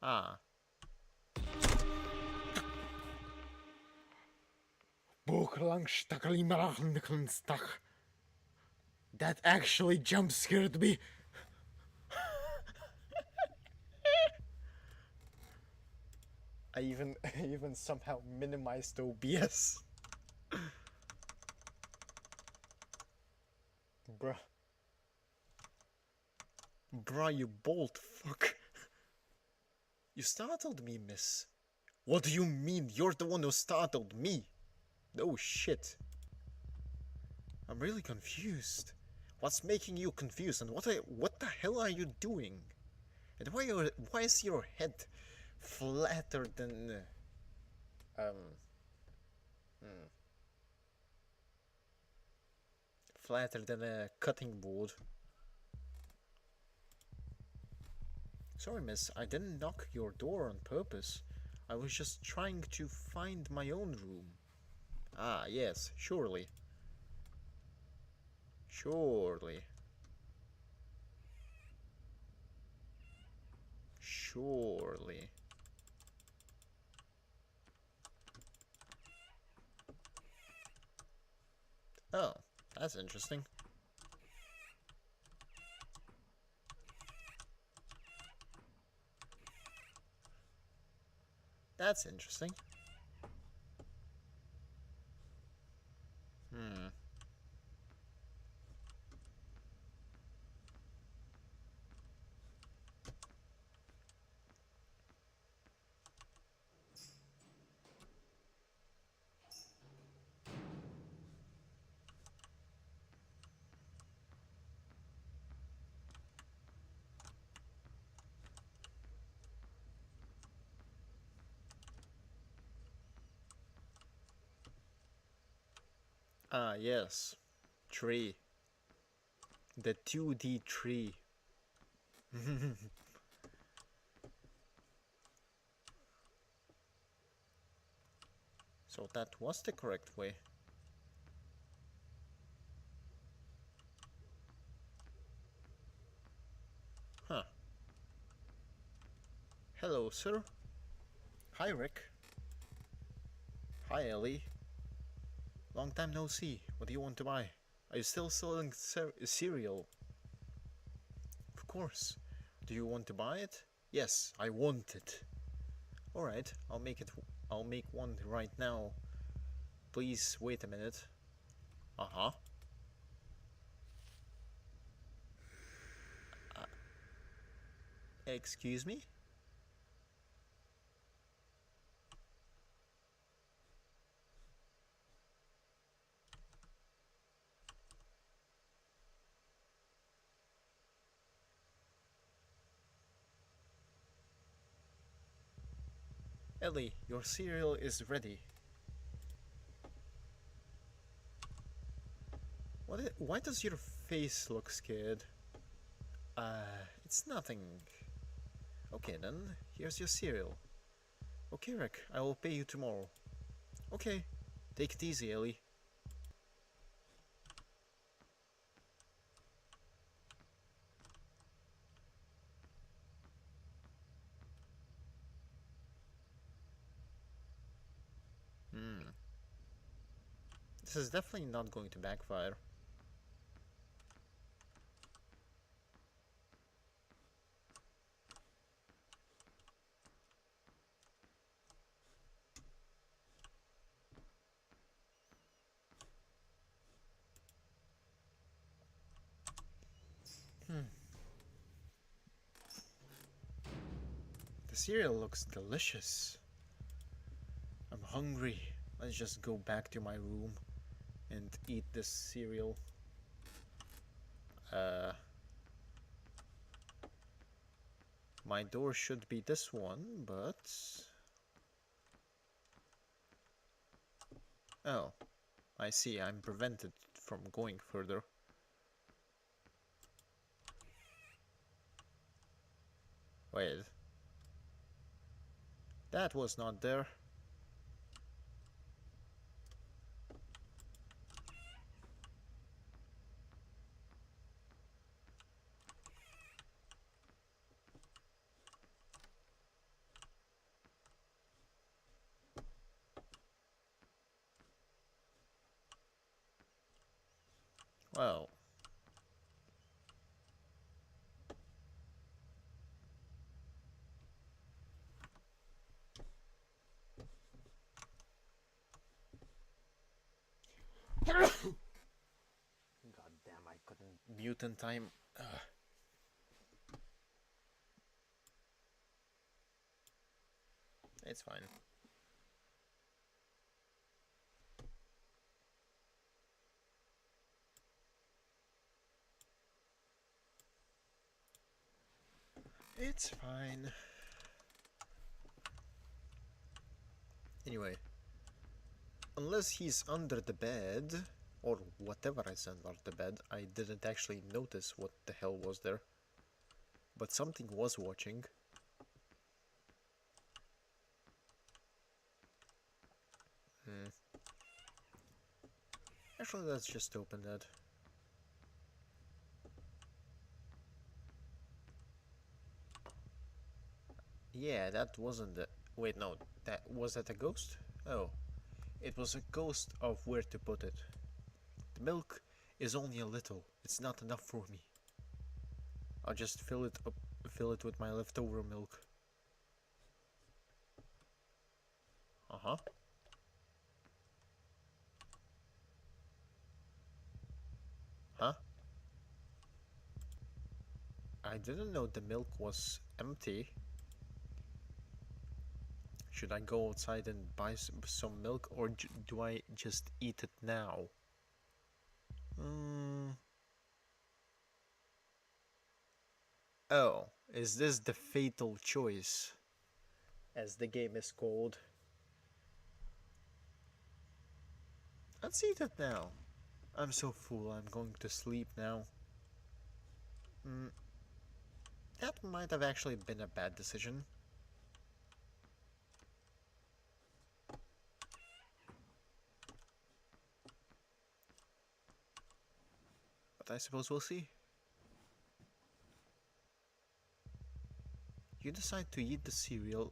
Speaker 1: Ah. That actually jump scared me. I even somehow minimized OBS. Bruh, you bold fuck. You startled me, miss. What do you mean? You're the one who startled me. Oh shit. I'm really confused. What's making you confused, and what the hell are you doing? And why is your head flatter than flatter than a cutting board? Sorry, miss, I didn't knock your door on purpose. I was just trying to find my own room. Ah, yes, surely. Surely. Surely. Oh, that's interesting. That's interesting. Hmm. Ah, yes. Tree. The 2D tree. So that was the correct way. Huh. Hello, sir. Hi, Rick. Hi, Ellie. Long time no see. What do you want to buy? Are you still selling cereal? Of course. Do you want to buy it? Yes, I want it. Alright, I'll make it. I'll make one right now. Please wait a minute. Uh-huh. Excuse me? Ellie, your cereal is ready. Why does your face look scared? It's nothing. Okay then, here's your cereal. Okay, Rick, I will pay you tomorrow. Okay, take it easy, Ellie. This is definitely not going to backfire. The cereal looks delicious. I'm hungry. Let's just go back to my room and eat this cereal. My door should be this one, but... Oh, I see, I'm prevented from going further. Wait. That was not there. Well... God damn, I couldn't mute in time. It's fine. It's fine. Anyway, unless he's under the bed, or whatever is under the bed, I didn't actually notice what the hell was there. But something was watching. Actually, let's just open that. Yeah, that wasn't the... Wait, no. Was that a ghost? Oh. It was a ghost of where to put it. The milk is only a little. It's not enough for me. I'll just fill it with my leftover milk. Uh-huh. Huh? I didn't know the milk was empty. Should I go outside and buy some milk, or do I just eat it now? Oh, is this the fatal choice, as the game is called? Let's eat it now. I'm so full, I'm going to sleep now. That might have actually been a bad decision. But I suppose we'll see. You decide to eat the cereal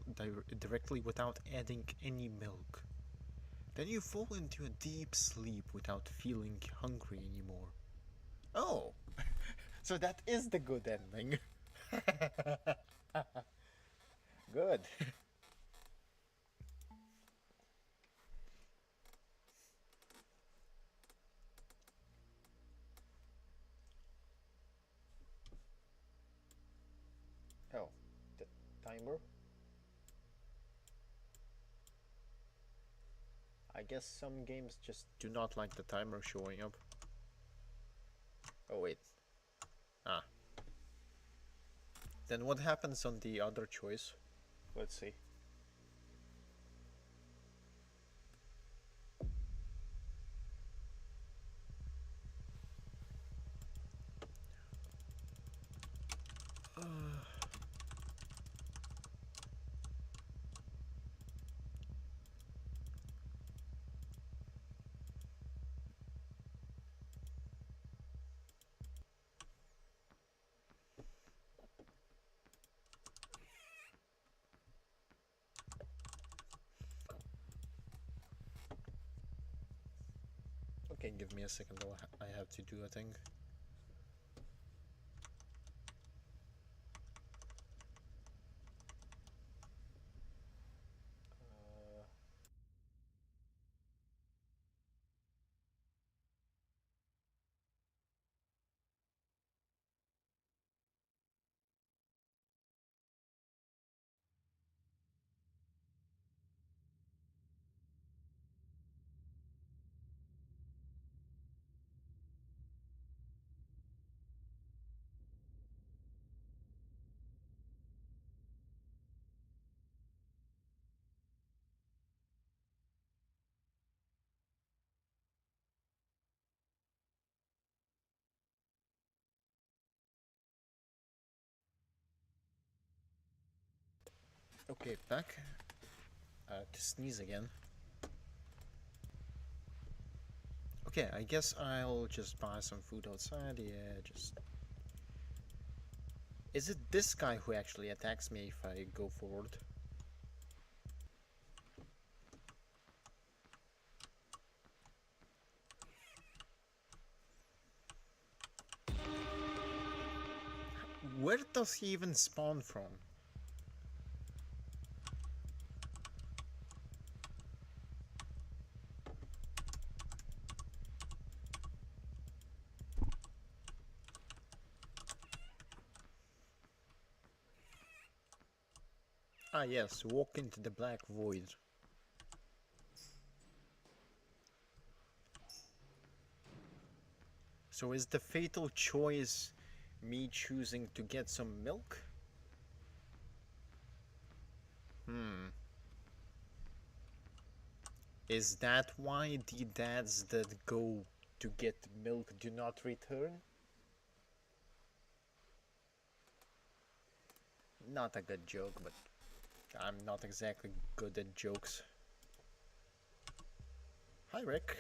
Speaker 1: directly without adding any milk. Then you fall into a deep sleep without feeling hungry anymore. Oh, so that is the good ending. Good. Oh, the timer? I guess some games just do not like the timer showing up. Oh wait. Ah. Then what happens on the other choice? Let's see. Okay, give me a second though, I have to do a thing. Okay, back to sneeze again. Okay, I guess I'll just buy some food outside. Yeah, just... Is it this guy who actually attacks me if I go forward? Where does he even spawn from? Ah yes, walk into the black void. So is the fatal choice me choosing to get some milk? Is that why the dads that go to get milk do not return? Not a good joke, but I'm not exactly good at jokes. Hi, Rick.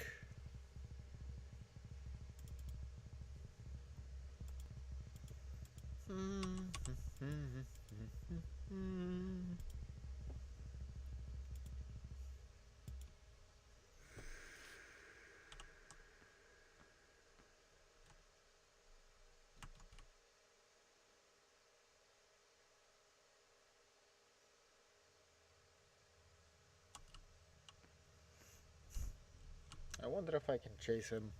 Speaker 1: I wonder if I can chase him.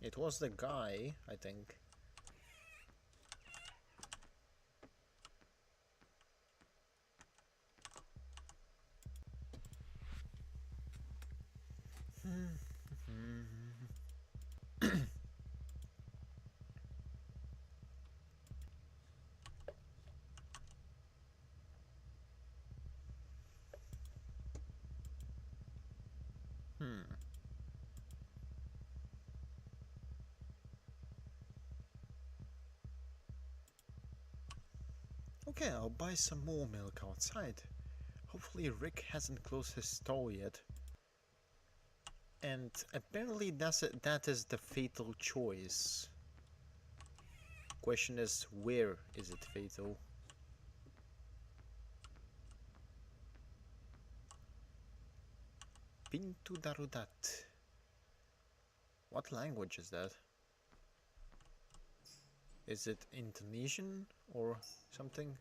Speaker 1: It was the guy, I think. Okay, I'll buy some more milk outside. Hopefully Rick hasn't closed his stall yet. And apparently that is the fatal choice. Question is, where is it fatal? Pintu Darudat. What language is that? Is it Indonesian or something?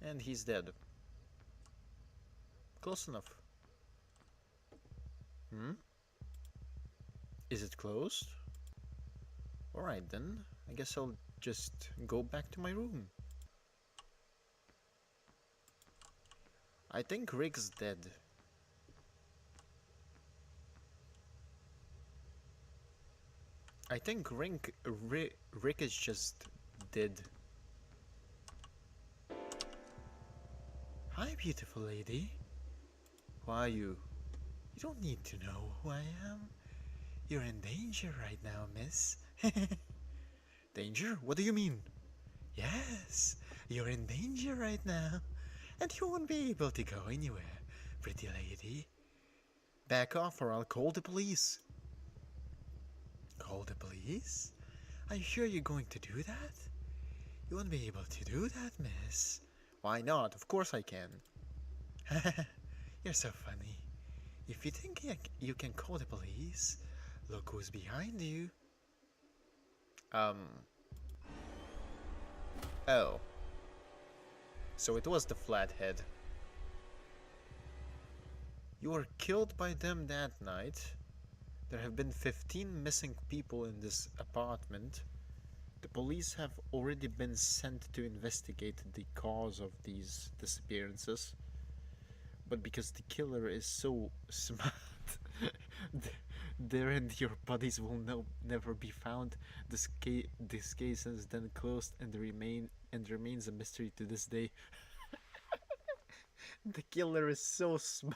Speaker 1: And he's dead. Close enough. Is it closed? Alright then, I guess I'll just go back to my room. I think Rick's dead. I think Rick is just dead. Hi, beautiful lady. Who are you? You don't need to know who I am. You're in danger right now, miss. Danger? What do you mean? Yes, you're in danger right now. And you won't be able to go anywhere, pretty lady. Back off or I'll call the police. Call the police? Are you sure you're going to do that? You won't be able to do that, miss. Why not? Of course I can. You're so funny. If you think you can call the police, look who's behind you. Oh. So it was the flathead. You were killed by them that night. There have been 15 missing people in this apartment. The police have already been sent to investigate the cause of these disappearances. But because the killer is so smart, their and your bodies will never be found. This case is then closed and remains a mystery to this day. The killer is so smart.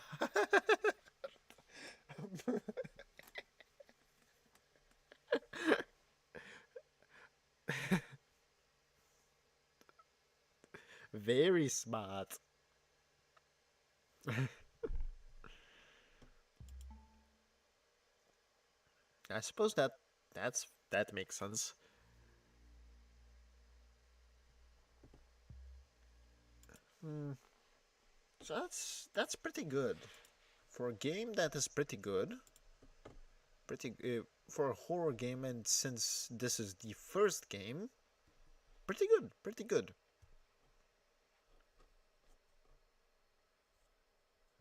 Speaker 1: Very smart. I suppose that makes sense. Hmm. So that's pretty good for a game that is pretty good. Pretty for a horror game, and since this is the first game, pretty good. Pretty good.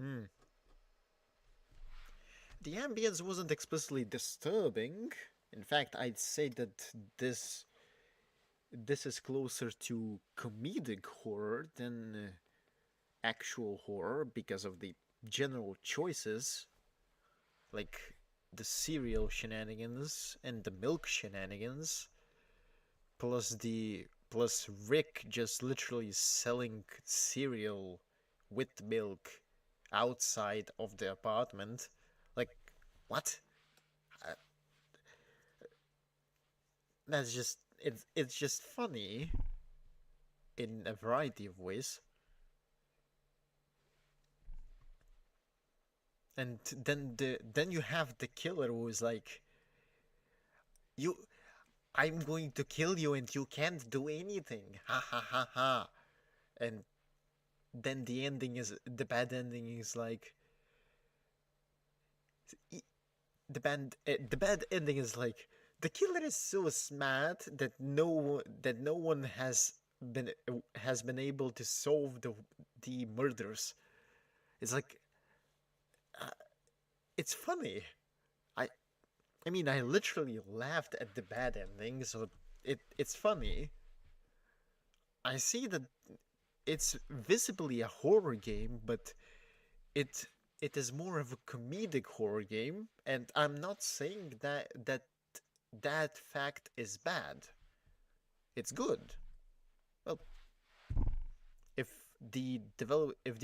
Speaker 1: Hmm. The ambience wasn't explicitly disturbing. In fact, I'd say that this is closer to comedic horror than actual horror because of the general choices, like the cereal shenanigans and the milk shenanigans, plus Rick just literally selling cereal with milk outside of the apartment. Like, what? Uh, that's just it's just funny in a variety of ways. And then you have the killer who is like, you, I'm going to kill you and you can't do anything. Ha ha ha ha. And then the bad ending is like, the bad ending is like, the killer is so smart that no one has been able to solve the murders. It's like, uh, it's funny. I I mean, I literally laughed at the bad ending, so it's funny. I see that it's visibly a horror game, but it it is more of a comedic horror game, and I'm not saying that fact is bad. It's good. Well, if the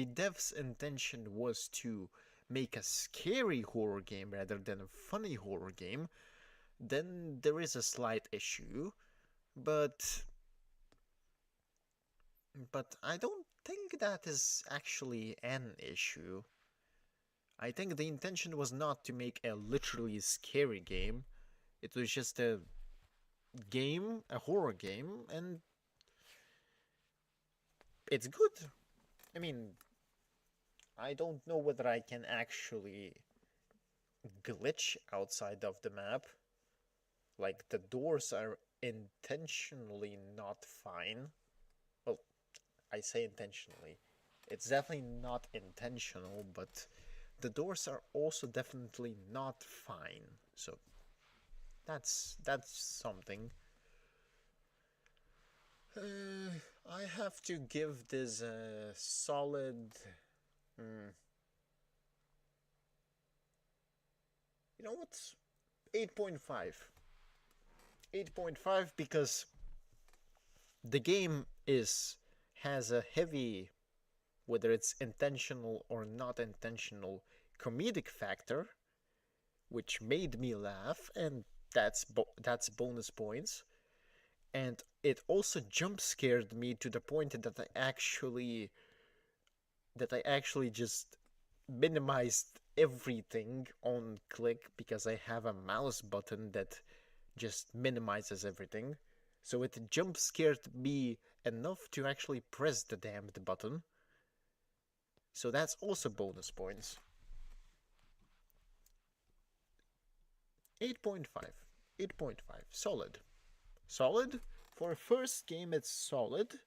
Speaker 1: dev's intention was to make a scary horror game rather than a funny horror game, then there is a slight issue, but I don't think that is actually an issue. I think the intention was not to make a literally scary game. It was just a game, a horror game, and it's good. I mean, I don't know whether I can actually glitch outside of the map. Like, the doors are intentionally not fine. Well, I say intentionally. It's definitely not intentional, but the doors are also definitely not fine. So that's something. I have to give this a solid. Mm, you know what? 8.5. 8.5 because the game has a heavy, whether it's intentional or not intentional, comedic factor, which made me laugh, and that's bonus points. And it also jump scared me to the point that I actually just minimized everything on click because I have a mouse button that just minimizes everything. So it jump scared me enough to actually press the damned button. So that's also bonus points. 8.5. 8.5. Solid. Solid. For a first game, it's solid.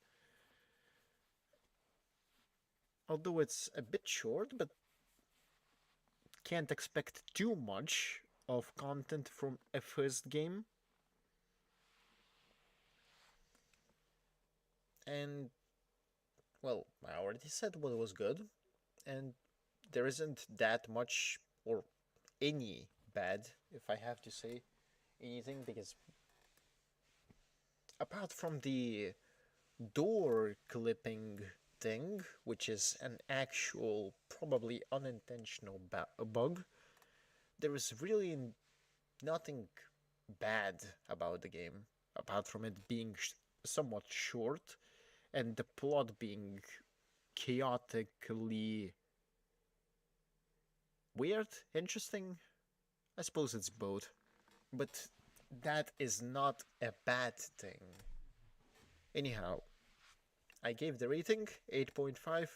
Speaker 1: Although it's a bit short, but can't expect too much of content from a first game. And, well, I already said what was good, and there isn't that much or any bad, if I have to say anything, because apart from the door clipping thing, which is an actual, probably unintentional bug, there is really nothing bad about the game, apart from it being somewhat short and the plot being chaotically weird, interesting? I suppose it's both. But that is not a bad thing. Anyhow, I gave the rating 8.5,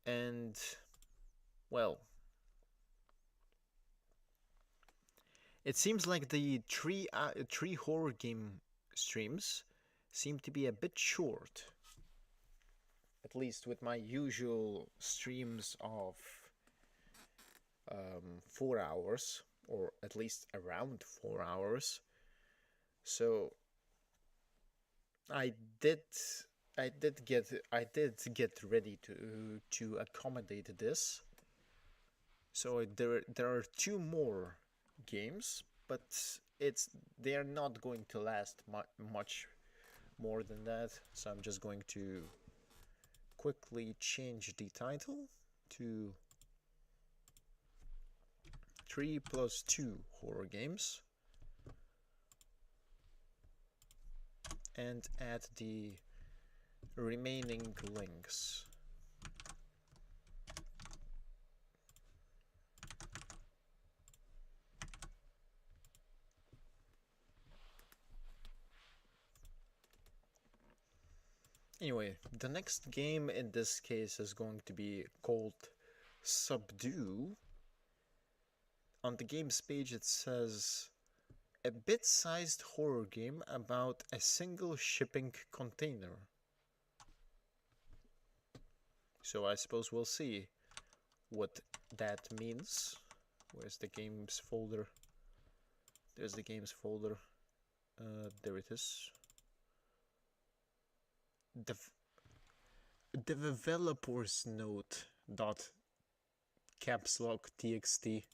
Speaker 1: and well, it seems like the three horror game streams seem to be a bit short. At least with my usual streams of 4 hours, or at least around 4 hours. So I did get ready to accommodate this. So there are 2 more games, but they are not going to last much more than that. So I'm just going to quickly change the title to 3+2 horror games and add the remaining links. Anyway, the next game in this case is going to be called Subdue. On the game's page it says, a bit-sized horror game about a single shipping container. So I suppose we'll see what that means. Where's the games folder? There's the games folder. There it is. The developers note dot caps lock txt.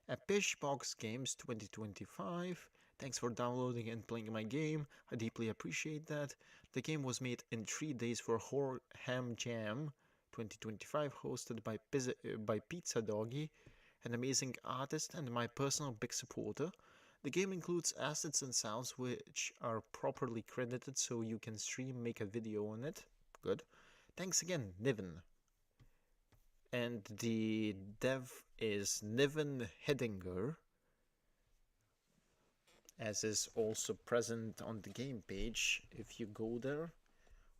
Speaker 1: A Pishbox Games 2025. Thanks for downloading and playing my game. I deeply appreciate that. The game was made in 3 days for Horror Ham Jam 2025, hosted by Pizza Doggy, an amazing artist and my personal big supporter. The game includes assets and sounds which are properly credited so you can make a video on it. Good. Thanks again, Niven. And the dev is Niven Hedinger, as is also present on the game page if you go there,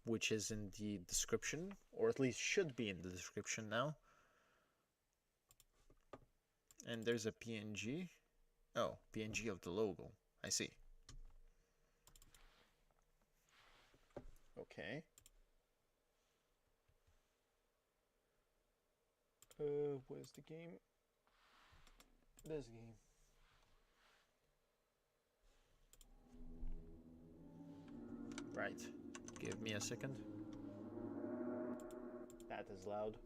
Speaker 1: which is in the description, or at least should be in the description now. And there's a PNG. Oh, PNG of the logo. I see. Okay. Where's the game? This game. Right. Give me a second. That is loud.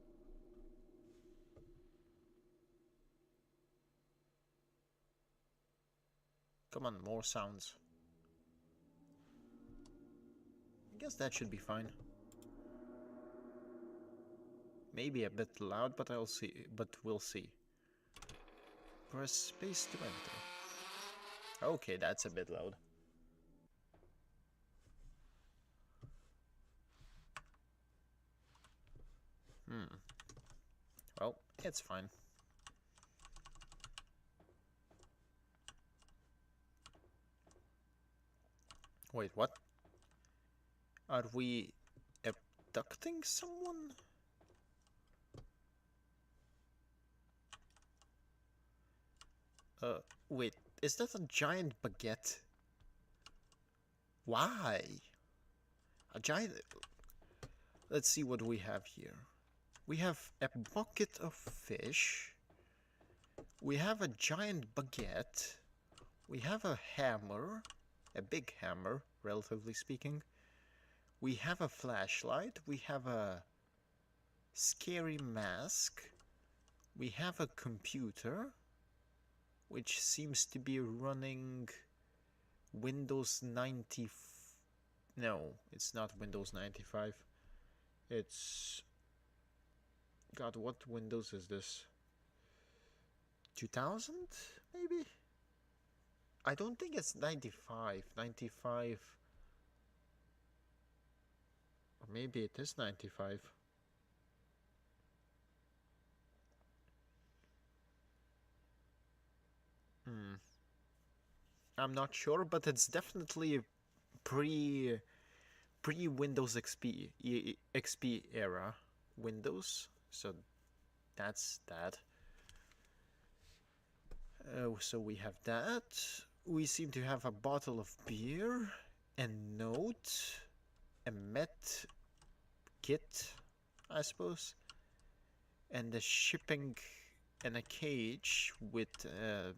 Speaker 1: Come on, more sounds. I guess that should be fine. Maybe a bit loud, but we'll see. Press space to enter. Okay, that's a bit loud. Well, it's fine. Wait, what? Are we abducting someone? Wait, is that a giant baguette? Why? A giant... Let's see what we have here. We have a bucket of fish. We have a giant baguette. We have a hammer. A big hammer, relatively speaking. We have a flashlight. We have a scary mask. We have a computer, which seems to be running Windows 90. No, it's not Windows 95. It's... God, what Windows is this? 2000, maybe? I don't think it's 95. 95. Or maybe it is 95. I'm not sure, but it's definitely pre Windows XP era Windows. So that's that. So we have that. We seem to have a bottle of beer, a note, a met kit, I suppose, and a shipping and a cage with a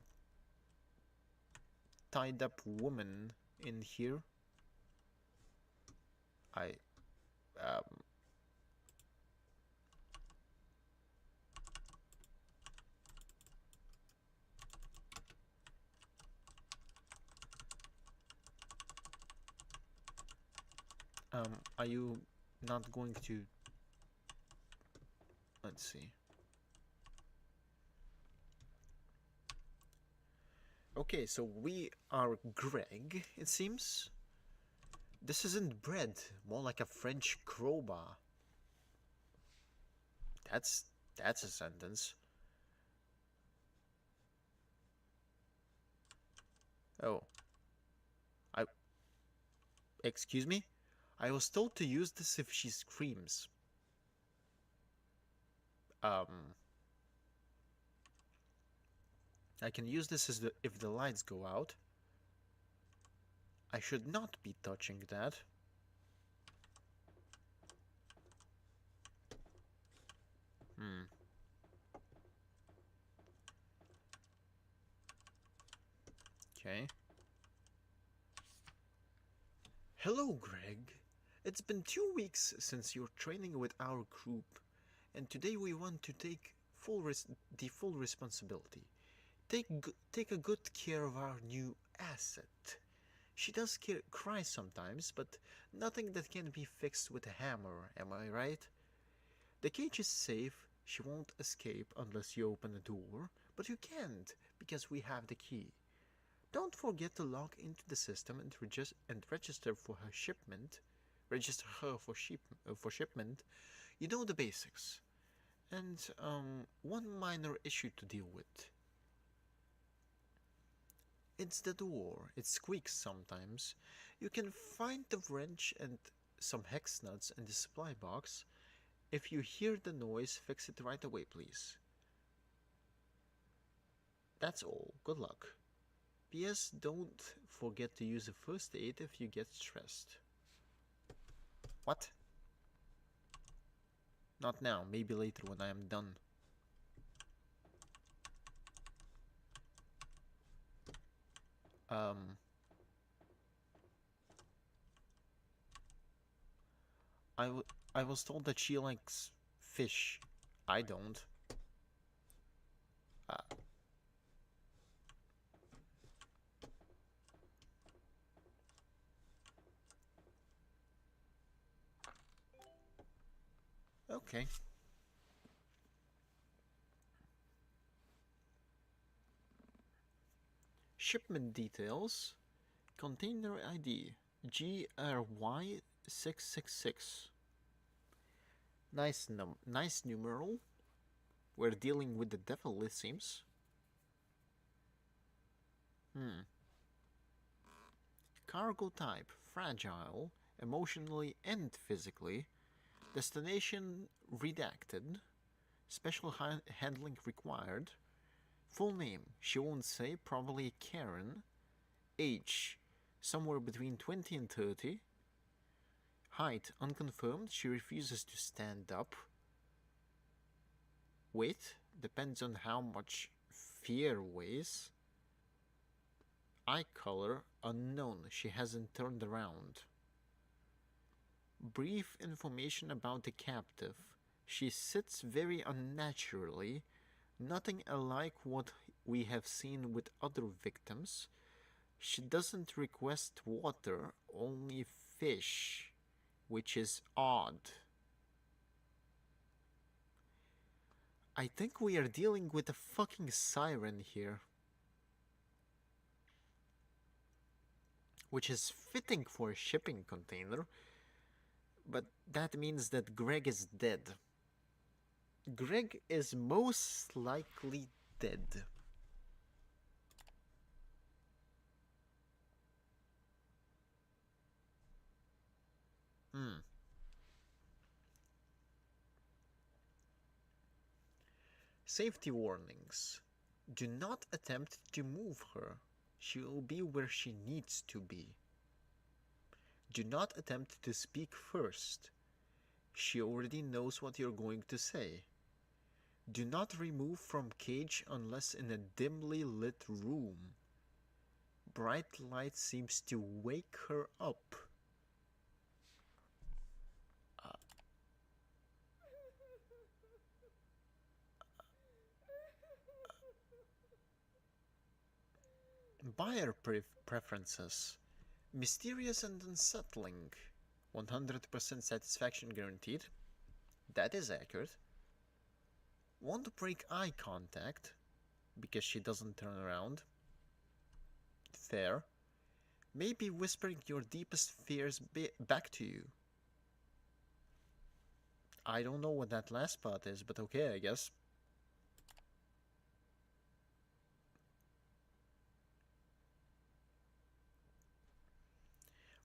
Speaker 1: tied up woman in here. Um, are you not going to... Let's see. Okay, so we are Greg, it seems. This isn't bread, more like a French crowbar. That's a sentence. Oh. Excuse me? I was told to use this if she screams. I can use this if the lights go out. I should not be touching that. Okay. Hello, Greg. It's been 2 weeks since your training with our group, and today we want to take the full responsibility. Take a good care of our new asset. She does cry sometimes, but nothing that can be fixed with a hammer, am I right? The cage is safe. She won't escape unless you open the door, but you can't because we have the key. Don't forget to log into the system and register for her shipment. Register her for shipment. You know the basics. And one minor issue to deal with. It's the door. It squeaks sometimes. You can find the wrench and some hex nuts in the supply box. If you hear the noise, fix it right away, please. That's all. Good luck. P.S. Don't forget to use a first aid if you get stressed. What? Not now. Maybe later when I am done. I was told that she likes fish. I don't. Okay. Shipment details. Container ID GRY666. Nice numeral. We're dealing with the devil, it seems. Cargo type, fragile, emotionally and physically. Destination redacted. Special handling required. Full name, she won't say, probably Karen. Age, somewhere between 20 and 30. Height, unconfirmed, she refuses to stand up. Weight, depends on how much fear weighs. Eye color, unknown, she hasn't turned around. Brief information about the captive. She sits very unnaturally, nothing alike what we have seen with other victims. She doesn't request water, only fish, which is odd. I think we are dealing with a fucking siren here. which is fitting for a shipping container, but that means that Greg is dead. Greg is most likely dead. Hmm. Safety warnings. Do not attempt to move her. She will be where she needs to be. Do not attempt to speak first. She already knows what you're going to say. Do not remove from cage unless in a dimly lit room. Bright light seems to wake her up. Buyer preferences. Mysterious and unsettling. 100% satisfaction guaranteed. That is accurate. Want to break eye contact because she doesn't turn around. Fair. Maybe whispering your deepest fears back to you. I don't know what that last part is, but okay, I guess.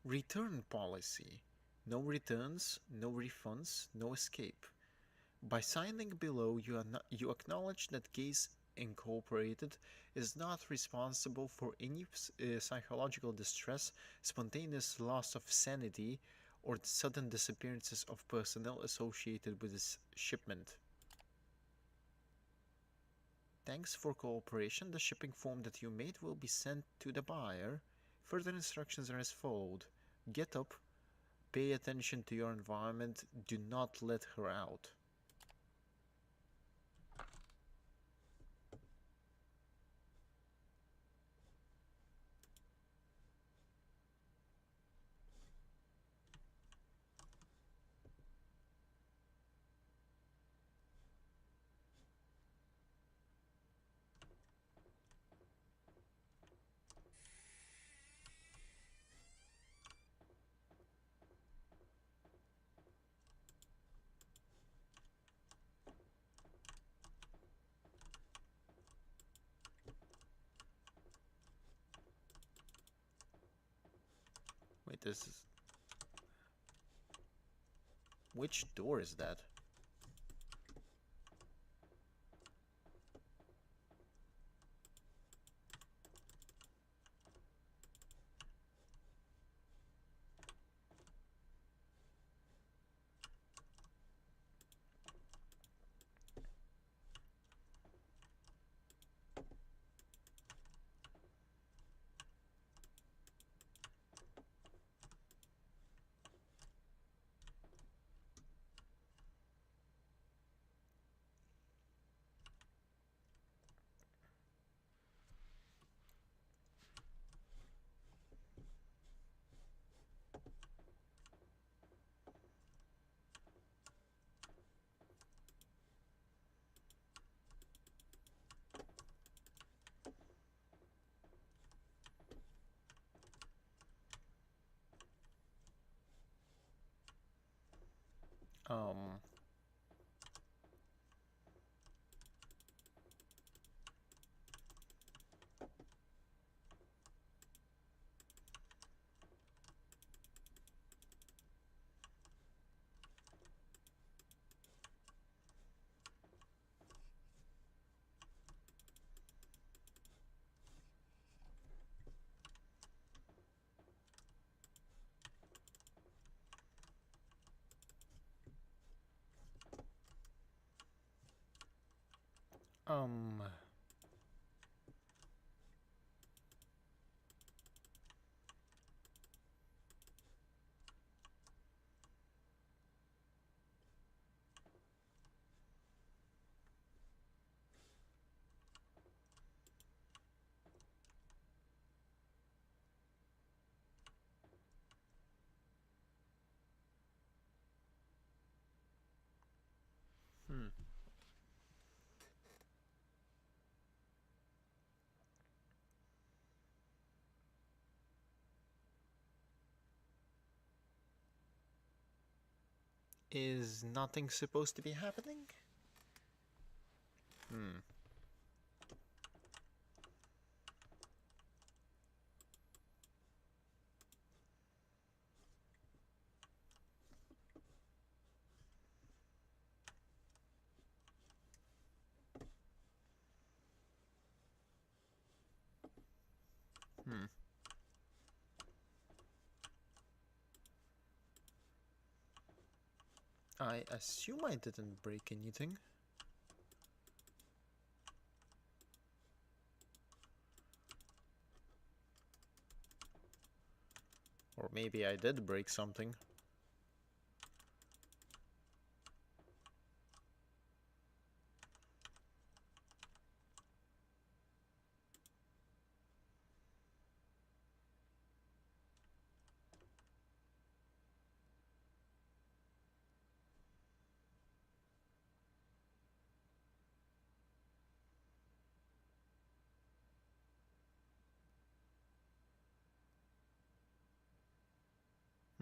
Speaker 1: Return policy. No returns, no refunds, no escape. By signing below, you acknowledge that Gaze Incorporated is not responsible for any psychological distress, spontaneous loss of sanity, or the sudden disappearances of personnel associated with this shipment. Thanks for cooperation. The shipping form that you made will be sent to the buyer. Further instructions are as followed. Get up. Pay attention to your environment. Do not let her out. Wait, this is... Which door is that? Um... Um... Hmm. Is nothing supposed to be happening? Hmm. Hmm. I assume I didn't break anything. Or maybe I did break something.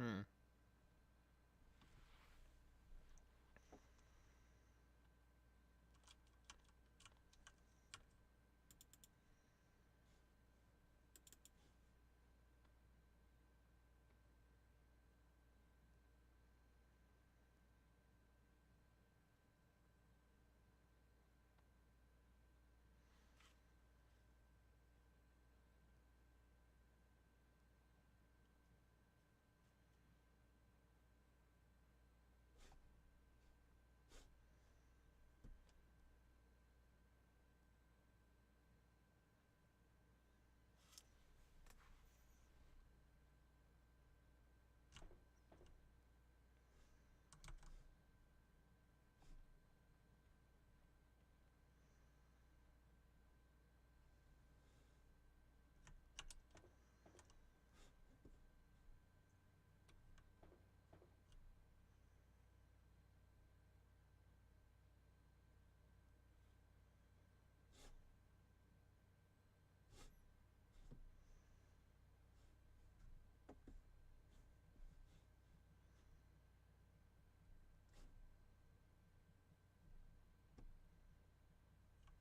Speaker 1: Hmm.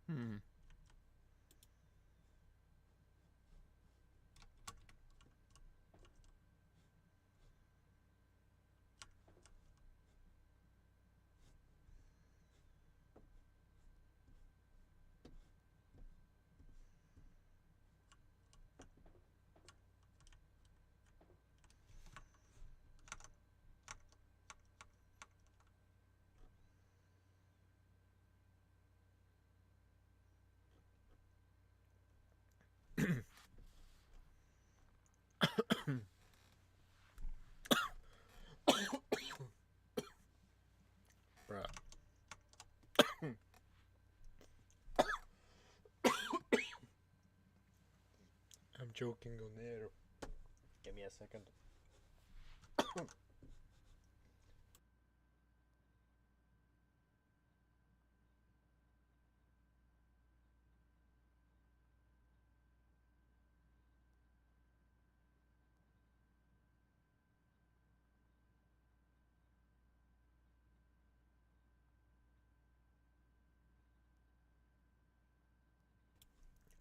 Speaker 1: Hmm. Bruh. I'm joking on air. Give me a second.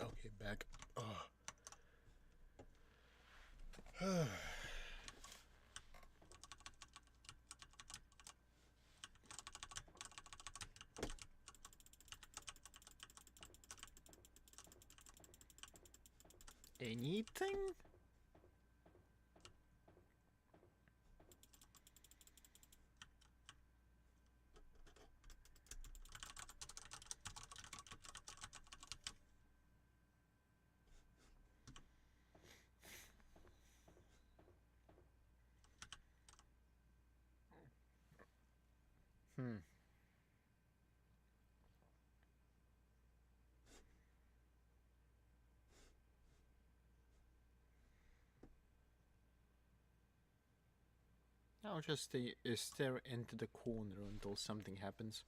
Speaker 1: Okay, back. Oh. Anything? Hmm. I'll just stare into the corner until something happens.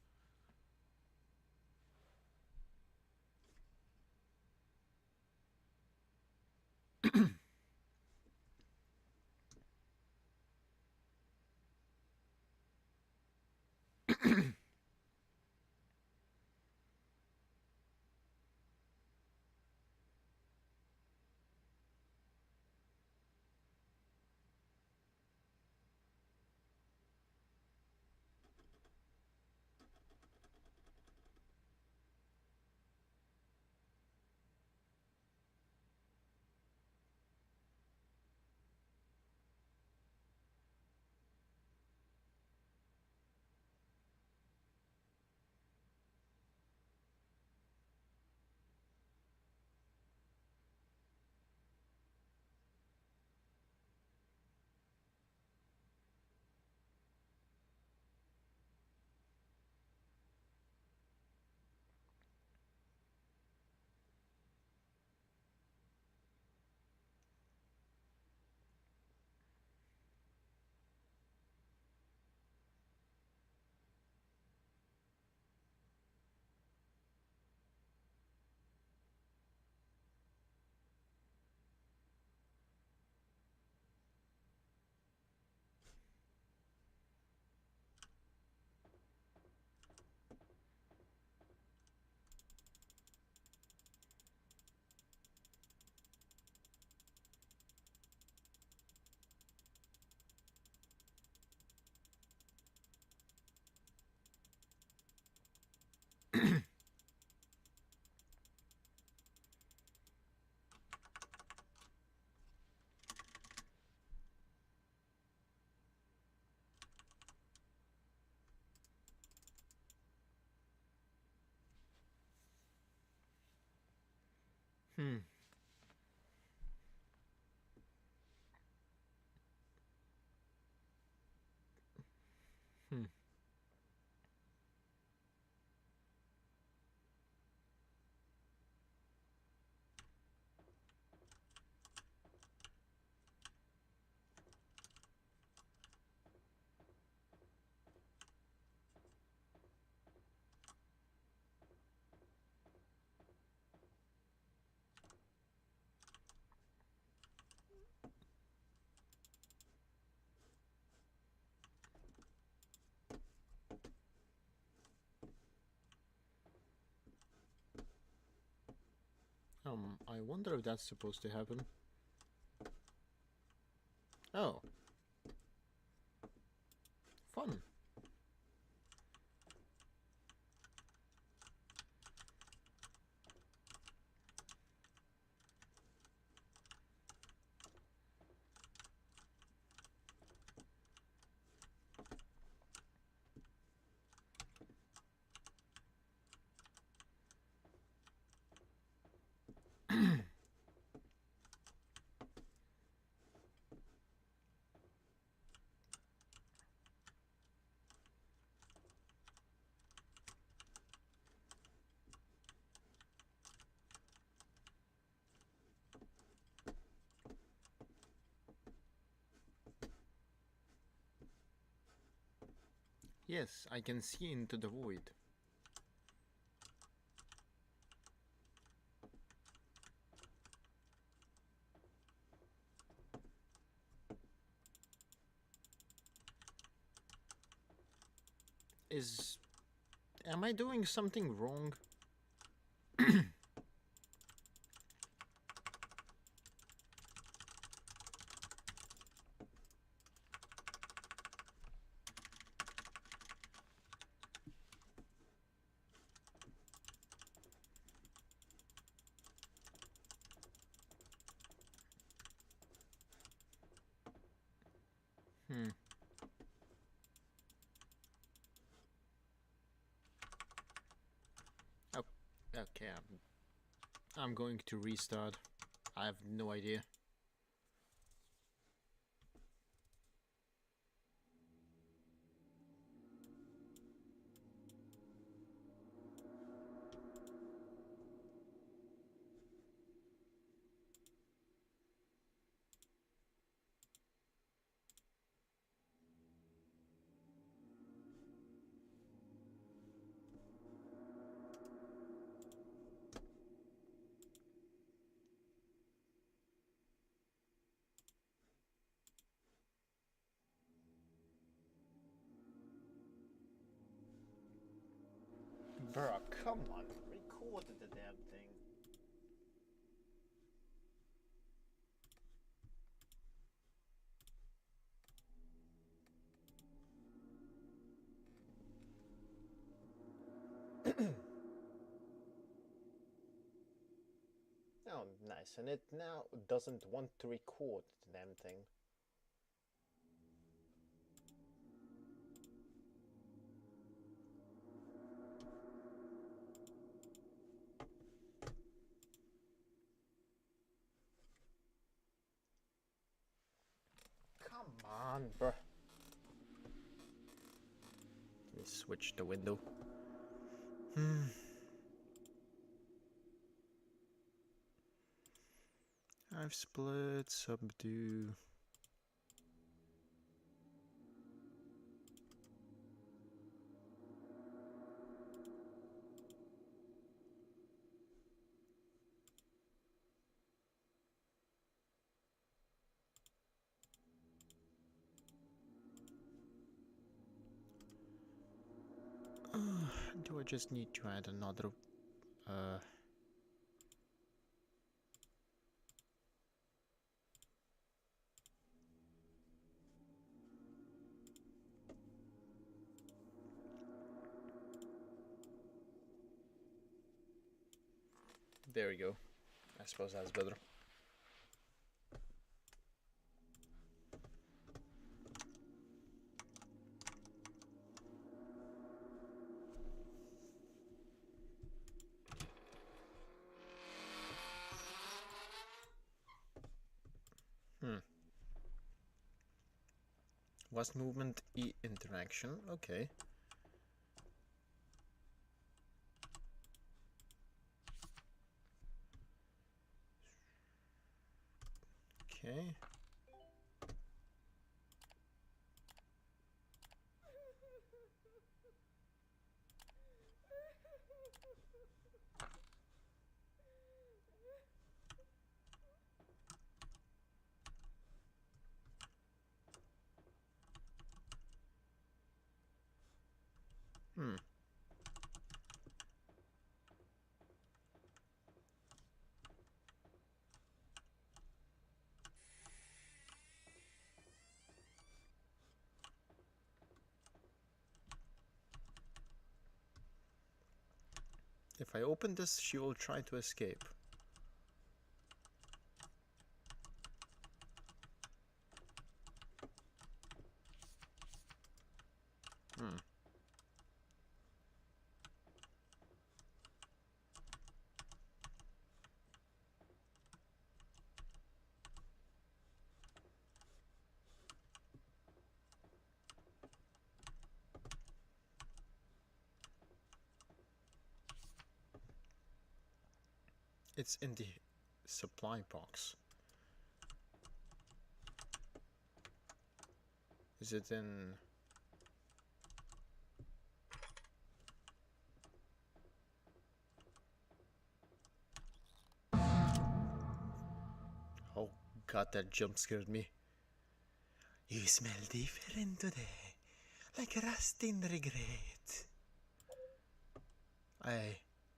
Speaker 1: Hmm. Hmm. I wonder if that's supposed to happen. Oh. Fun. Yes, I can see into the void. Am I doing something wrong? Hmm. Oh, okay, I'm going to restart. I have no idea. Bruh, come on, record the damn thing. Oh, nice, and it now doesn't want to record the damn thing. Come on, bruh. Let me switch the window. I've split, subdue. Do I just need to add another there we go. I suppose that's better. Robust movement, E interaction. Okay. Okay. Hmm. If I open this, she will try to escape. Hmm. It's in the supply box. Is it in... Oh god, that jump scared me. You smell different today, like rusting regret.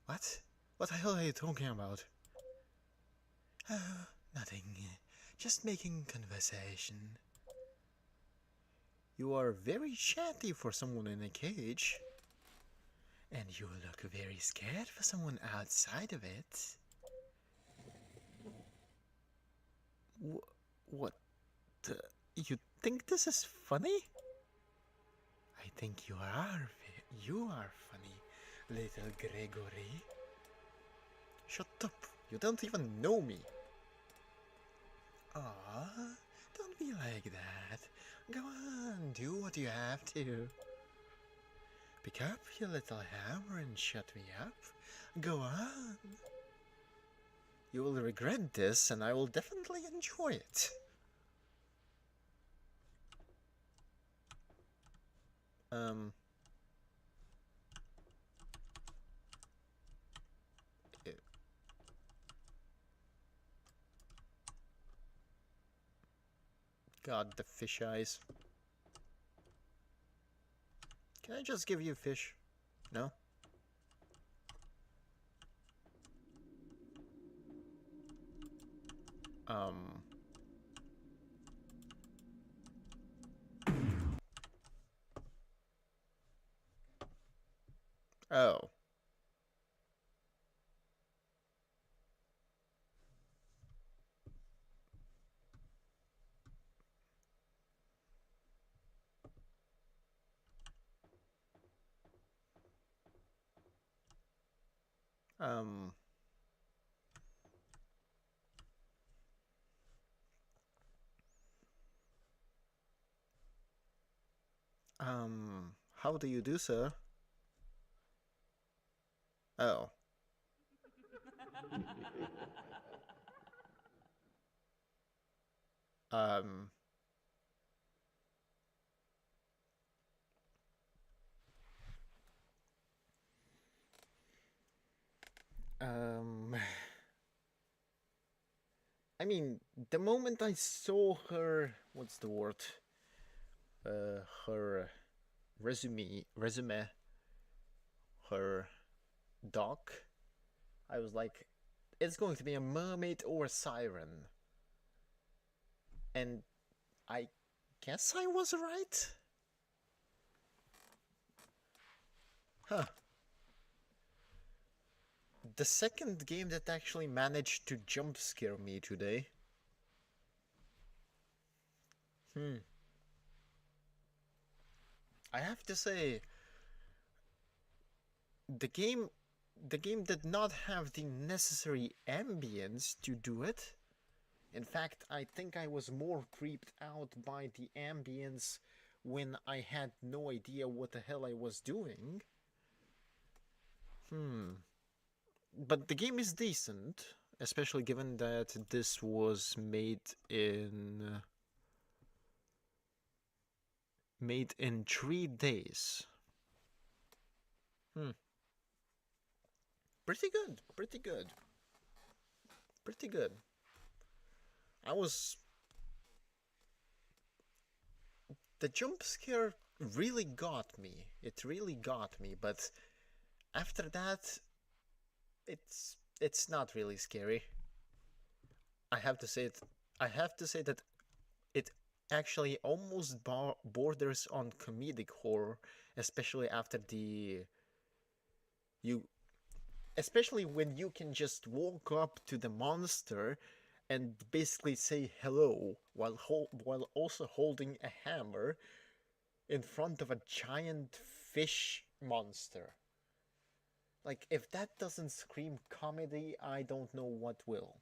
Speaker 1: What? What the hell are you talking about? Oh, nothing. Just making conversation. You are very chatty for someone in a cage. And you look very scared for someone outside of it. What? You think this is funny? I think you are funny, little Gregory. Shut up, you don't even know me. Aw, don't be like that. Go on, do what you have to. Pick up your little hammer and shut me up. Go on. You will regret this, and I will definitely enjoy it. God, the fish eyes. Can I just give you fish? No? Oh. How do you do, sir? Oh. I mean, the moment I saw her, what's the word? Her resume, her doc, I was like, it's going to be a mermaid or a siren. And I guess I was right? Huh. The second game that actually managed to jump scare me today. I have to say, the game did not have the necessary ambience to do it. In fact, I think I was more creeped out by the ambience when I had no idea what the hell I was doing. But the game is decent, especially given that this was made in 3 days. Pretty good, pretty good. Pretty good. The jump scare really got me. It really got me, but after that, it's not really scary. I have to say that it actually almost borders on comedic horror, especially after especially when you can just walk up to the monster and basically say hello while also holding a hammer in front of a giant fish monster. Like, if that doesn't scream comedy, I don't know what will.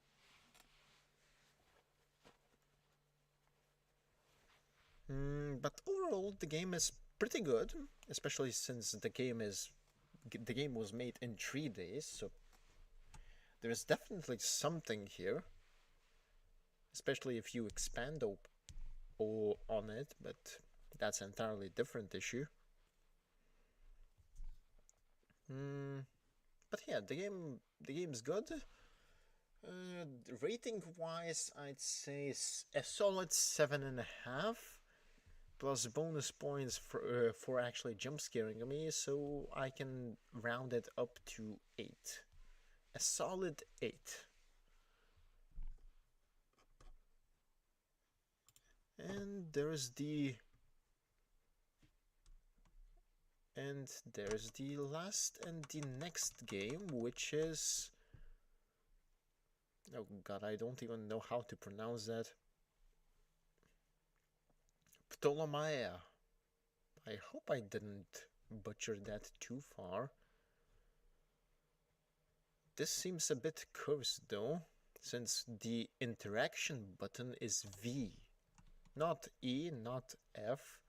Speaker 1: But overall, the game is pretty good, especially since the game was made in 3 days, so there's definitely something here, especially if you expand on it, but that's an entirely different issue. But yeah, the game's good. Rating wise, I'd say a solid 7.5, plus bonus points for actually jump scaring me, so I can round it up to 8. A solid 8. And there's the last and the next game, which is, oh god, I don't even know how to pronounce that. Ptolemaea. I hope I didn't butcher that too far. This seems a bit cursed though, since the interaction button is V. Not E, not F.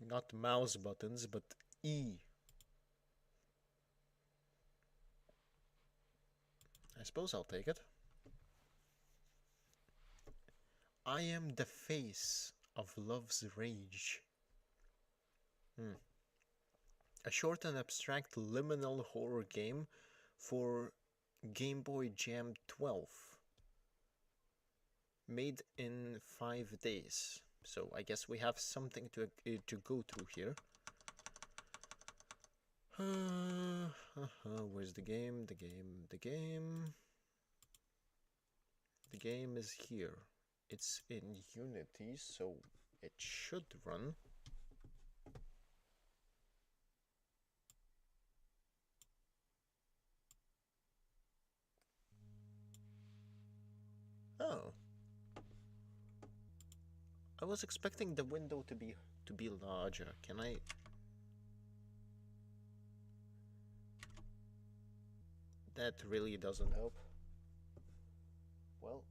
Speaker 1: Not mouse buttons, but E. I suppose I'll take it. I am the face of love's rage. A short and abstract liminal horror game for Game Boy Jam 12. Made in 5 days. So I guess we have something to go through here. Where's the game? The game is here. It's in Unity, so it should run. Oh. I was expecting the window to be larger. Can I? That really doesn't help. Well,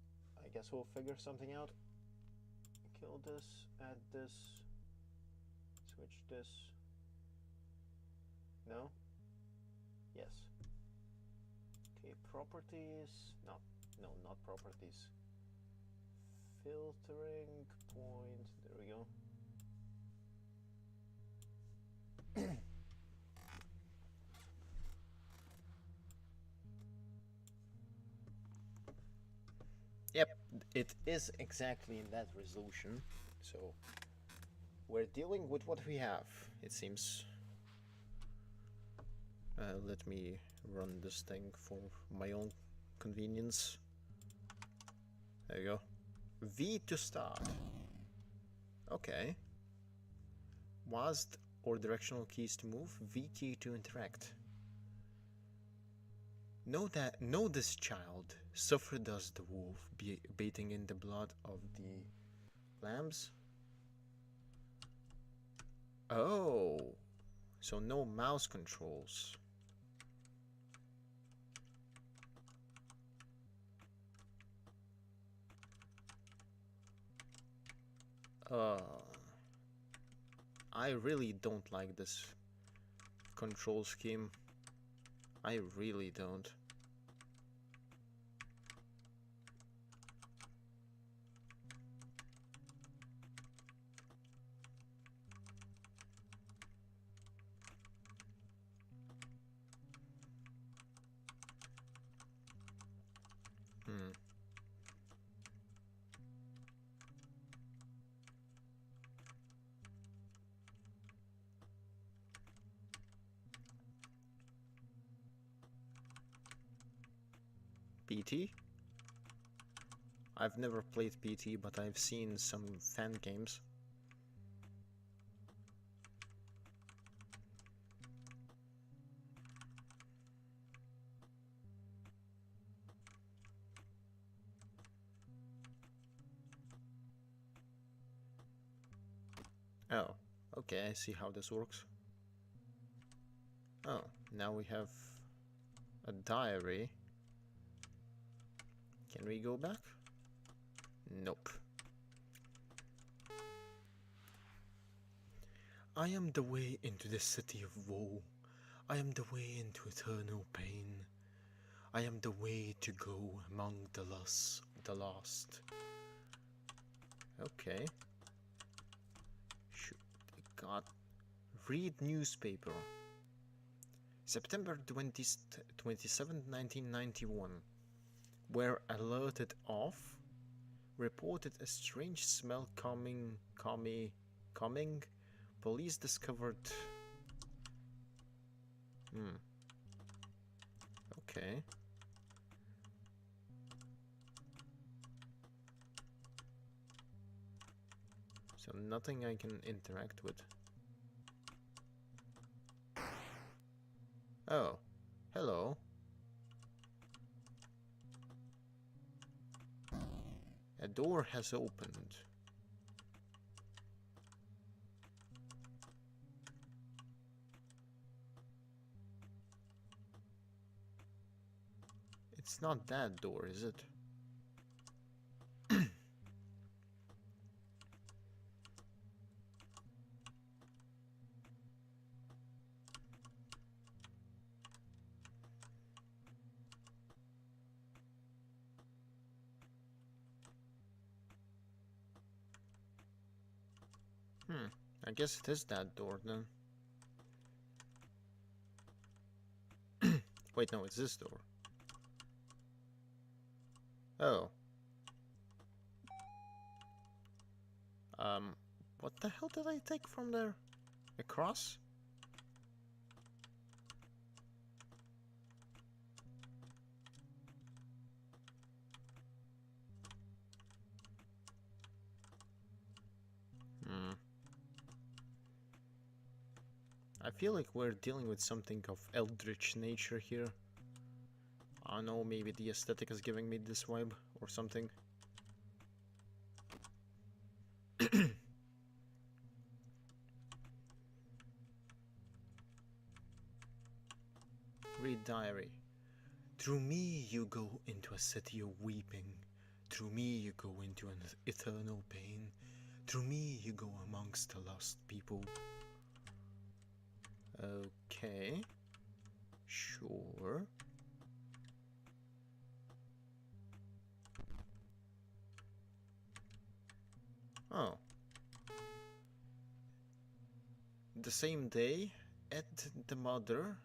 Speaker 1: I guess we'll figure something out. Kill this, add this, switch this. No? Yes. Okay, properties. No, not properties. Filtering point. There we go. Yep, it is exactly in that resolution. So we're dealing with what we have, it seems. Let me run this thing for my own convenience. There you go. V to start. Okay. WASD or directional keys to move, V key to interact. Know this child. Suffer does the wolf, bathing in the blood of the lambs. Oh, so no mouse controls. I really don't like this control scheme. I really don't. PT? I've never played PT, but I've seen some fan games. Oh, okay, I see how this works. Oh, now we have a diary. Can we go back? Nope. I am the way into the city of woe. I am the way into eternal pain. I am the way to go among the lost. Okay. God. Read newspaper. September 27, 1991. Were alerted of. Reported a strange smell coming. Police discovered. Okay. So nothing I can interact with. Oh, hello. A door has opened. It's not that door, is it? I guess it is that door then. Wait, no, it's this door. Oh. What the hell did I take from there? A cross? I feel like we're dealing with something of eldritch nature here. I don't know, maybe the aesthetic is giving me this vibe or something. Read diary. Through me you go into a city of weeping. Through me you go into an eternal pain. Through me you go amongst the lost people. Okay. Sure. Oh. The same day, Ed the mother,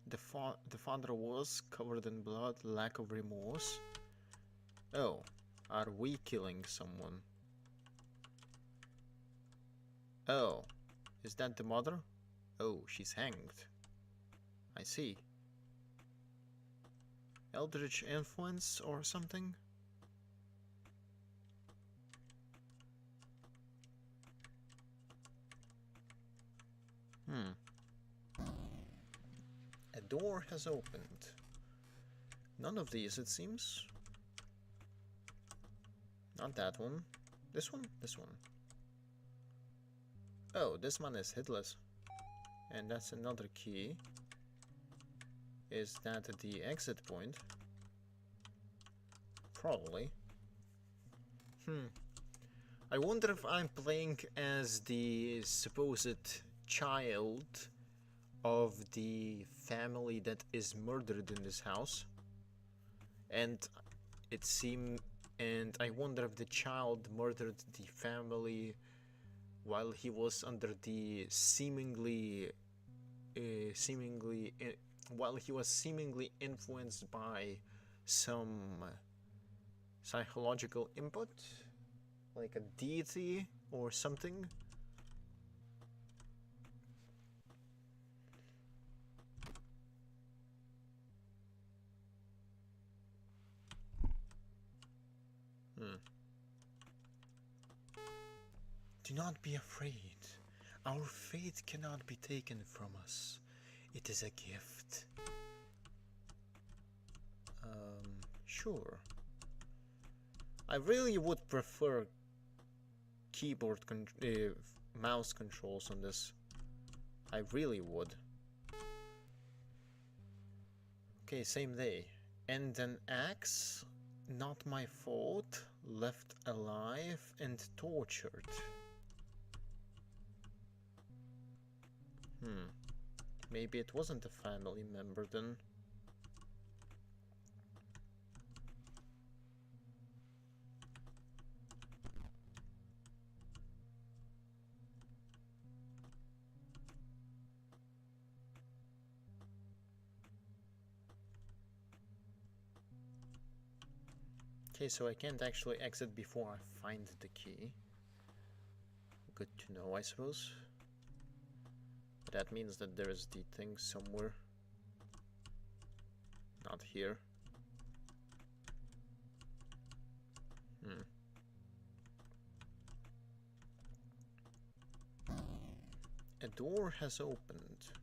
Speaker 1: the father was covered in blood, lack of remorse. Oh, are we killing someone? Oh, is that the mother? Oh, she's hanged. I see. Eldritch influence or something? A door has opened. None of these, it seems. Not that one. This one? This one. Oh, this one is hitless. And that's another key. Is that the exit point? Probably. I wonder if I'm playing as the supposed child of the family that is murdered in this house. And it seemed, and I wonder if the child murdered the family while he was under the while he was seemingly influenced by some psychological input, like a deity or something. Do not be afraid. Our fate cannot be taken from us. It is a gift. Sure. I really would prefer mouse controls on this. I really would. Okay, same day. And an axe, not my fault, left alive and tortured. Maybe it wasn't a family member then. Okay, so I can't actually exit before I find the key. Good to know, I suppose. That means that there is the thing somewhere. Not here. A door has opened.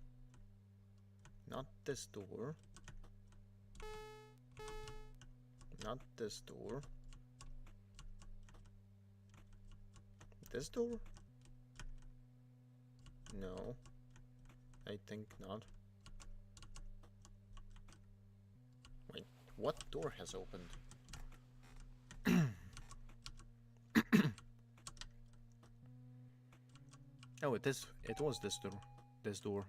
Speaker 1: Not this door. Not this door. This door? No. I think not. Wait, what door has opened? Oh, it was this door. This door.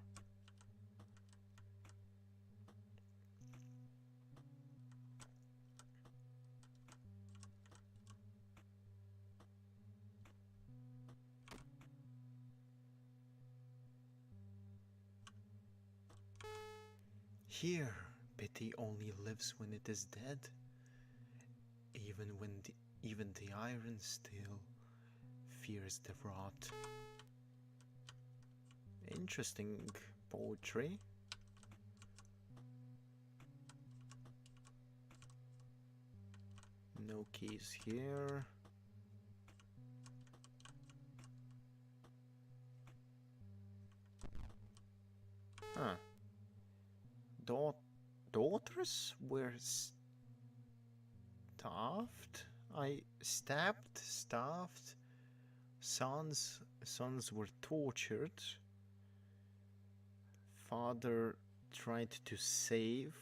Speaker 1: Here, pity only lives when it is dead. Even the iron steel fears the rot. Interesting poetry. No keys here. Huh. Daughters were stabbed. Sons were tortured. Father tried to save.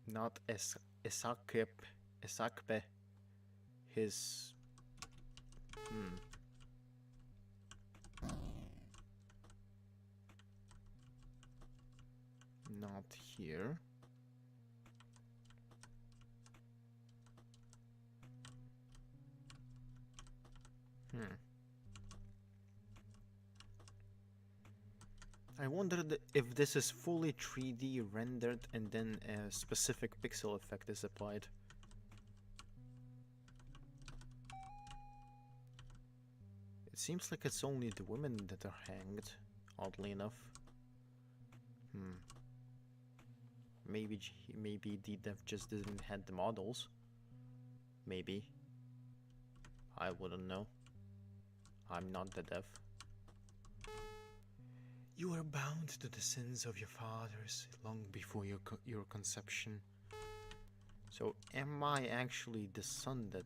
Speaker 1: Not Esakbe, his. Not here. I wondered if this is fully 3D rendered and then a specific pixel effect is applied. It seems like it's only the women that are hanged, oddly enough. Maybe the dev just didn't have the models. Maybe. I wouldn't know. I'm not the dev. You are bound to the sins of your fathers long before your conception. So am I actually the son that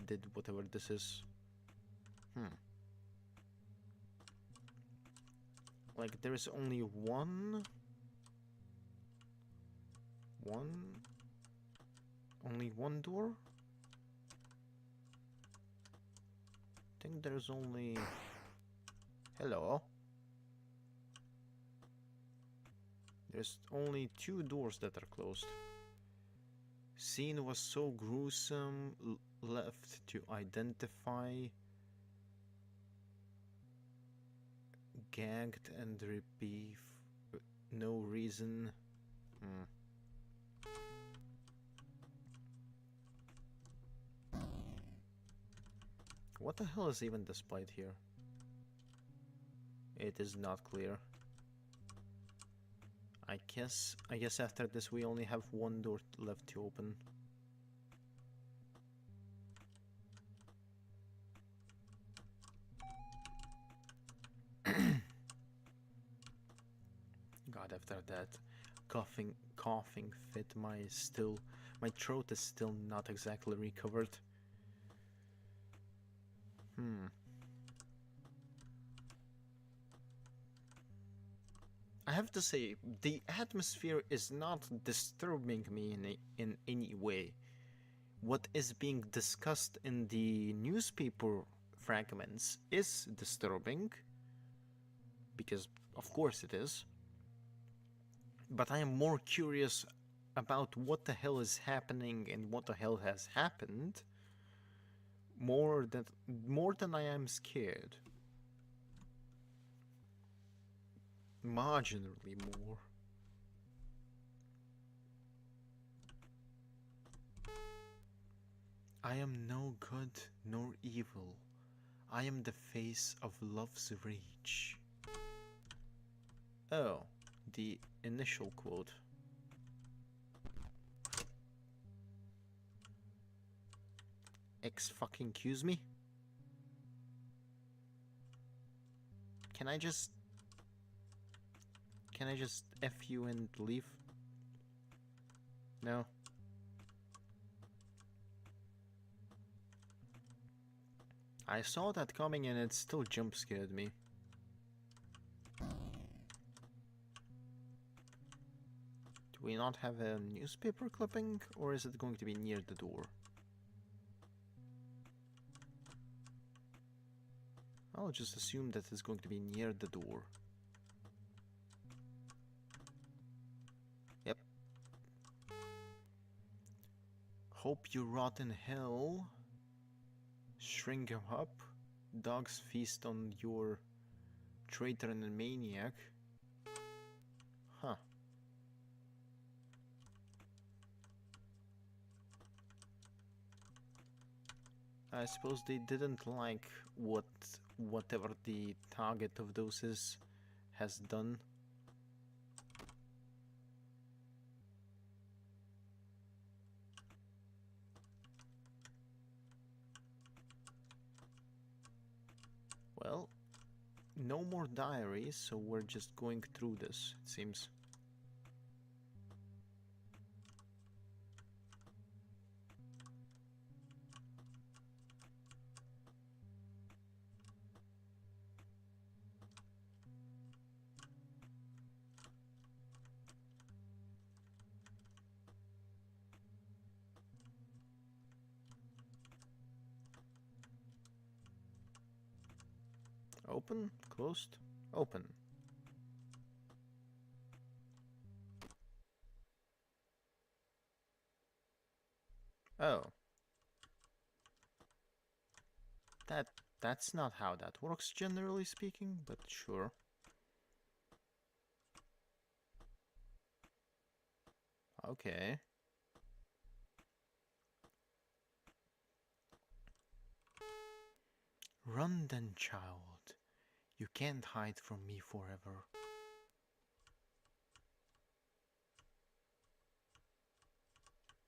Speaker 1: did whatever this is? Like there is only only one door? think there's only... Hello? There's only 2 doors that are closed. Scene was so gruesome, left to identify. Gagged and repeat, no reason. What the hell is even displayed here? It is not clear. I guess after this we only have 1 door left to open. God, after that coughing fit, my throat is still not exactly recovered. I have to say, the atmosphere is not disturbing me in any way. What is being discussed in the newspaper fragments is disturbing, because of course it is. But I am more curious about what the hell is happening and what the hell has happened more than I am scared. Marginally more. I am no good nor evil. I am the face of love's rage. Oh, the initial quote. Excuse me? Can I just F you and leave? No. I saw that coming and it still jump scared me. Do we not have a newspaper clipping, or is it going to be near the door? I'll just assume that it's going to be near the door. Yep. Hope you rot in hell. Shrink him up. Dogs feast on your traitor and a maniac. Huh. I suppose they didn't like whatever the target of those has done. Well, no more diaries, so we're just going through this, it seems. Open, closed, open. Oh. That's not how that works, generally speaking, but sure. Okay. Run then, child. You can't hide from me forever.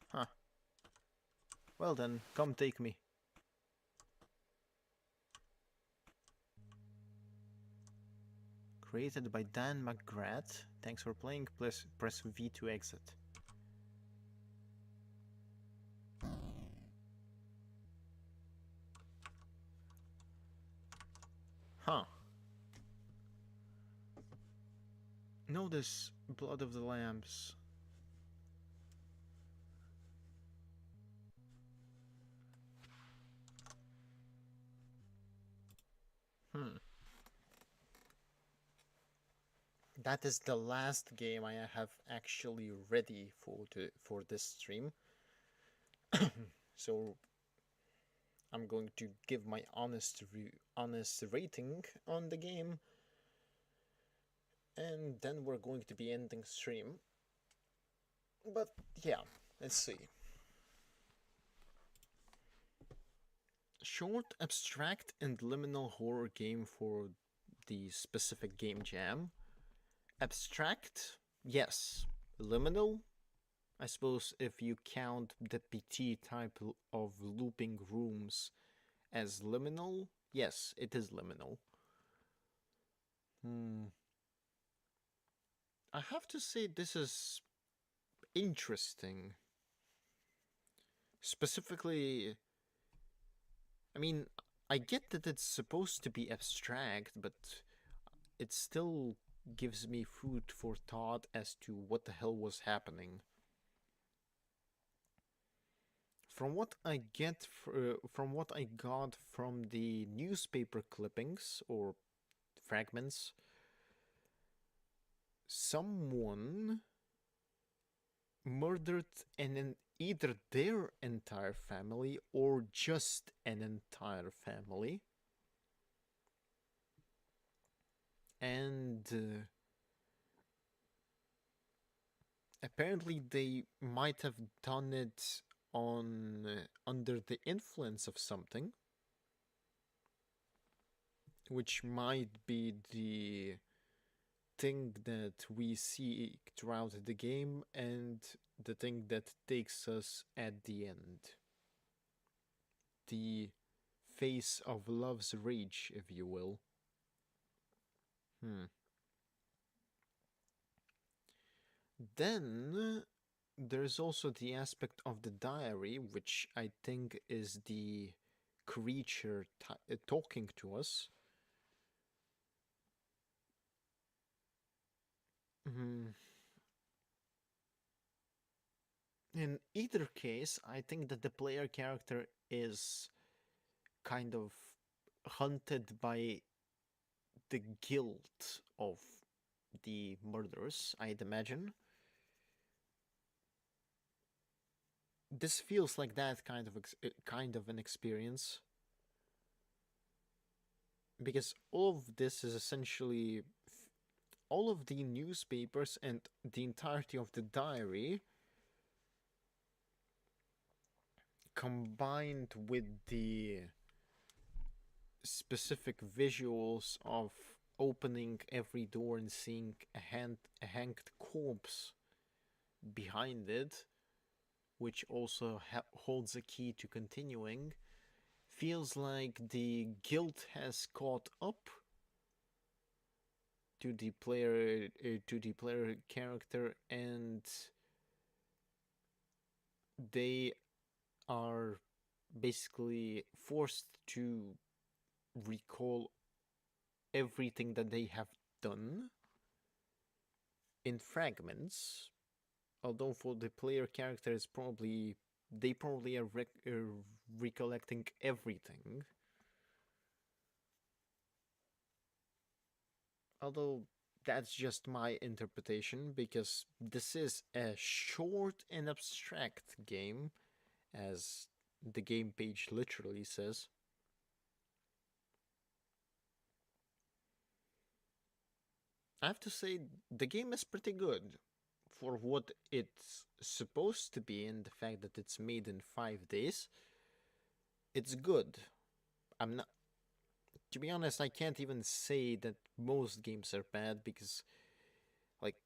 Speaker 1: Huh. Well then, come take me. Created by Dan McGrath. Thanks for playing. Press V to exit. Huh. Notice blood of the lambs. That is the last game I have actually ready for this stream. So I'm going to give my honest rating on the game, and then we're going to be ending stream. But yeah, let's see. Short, abstract, and liminal horror game for the specific game jam. Abstract, yes. Liminal, I suppose if you count the PT type of looping rooms as liminal, yes, it is liminal. I have to say this is interesting. Specifically, I mean, I get that it's supposed to be abstract, but it still gives me food for thought as to what the hell was happening. From what I got from the newspaper clippings or fragments, someone murdered either their entire family or just an entire family. And apparently they might have done it under the influence of something, which might be the thing that we see throughout the game and the thing that takes us at the end. The face of love's rage, if you will. Then there's also the aspect of the diary, which I think is the creature talking to us. In either case, I think that the player character is kind of hunted by the guilt of the murders, I'd imagine. This feels like that kind of an experience, because all of this is essentially all of the newspapers and the entirety of the diary combined with the specific visuals of opening every door and seeing a hanged corpse behind it, which also holds a key to continuing, feels like the guilt has caught up to the player character, and they are basically forced to recall everything that they have done in fragments. Although for the player characters, they probably are recollecting everything. Although that's just my interpretation, because this is a short and abstract game, as the game page literally says. I have to say, the game is pretty good for what it's supposed to be, and the fact that it's made in 5 days. It's good. I'm not... To be honest, I can't even say that most games are bad, because, like,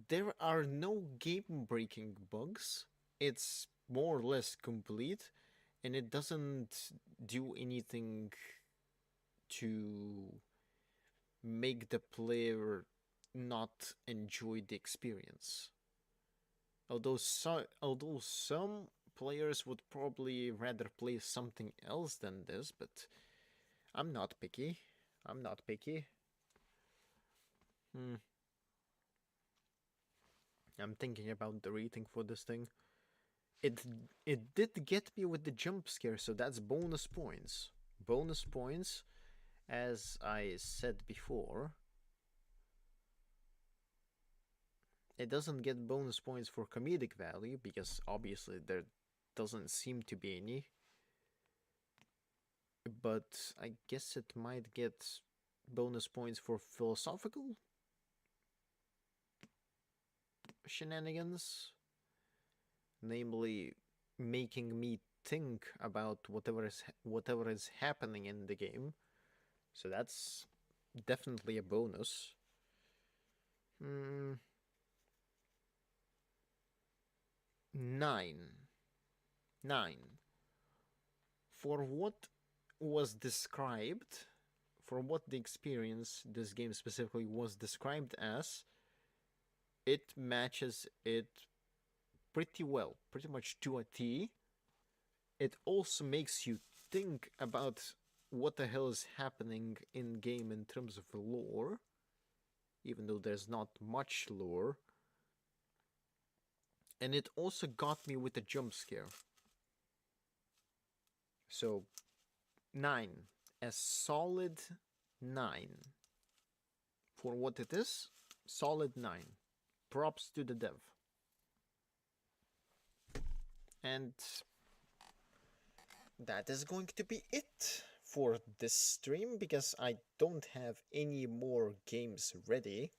Speaker 1: there are no game-breaking bugs. It's more or less complete, and it doesn't do anything to make the player not enjoy the experience. Although some players would probably rather play something else than this, but I'm not picky. I'm thinking about the rating for this thing. It did get me with the jump scare, so that's bonus points. As I said before, it doesn't get bonus points for comedic value because obviously there doesn't seem to be any. But I guess it might get bonus points for philosophical shenanigans, namely making me think about whatever is happening in the game. So that's definitely a bonus. 9. For what was described, for what the experience this game specifically was described as, it matches it pretty well, pretty much to a T. It also makes you think about what the hell is happening in game in terms of lore, even though there's not much lore. And it also got me with a jump scare. So 9, a solid 9. For what it is, solid 9. Props to the dev. And that is going to be it for this stream, because I don't have any more games ready.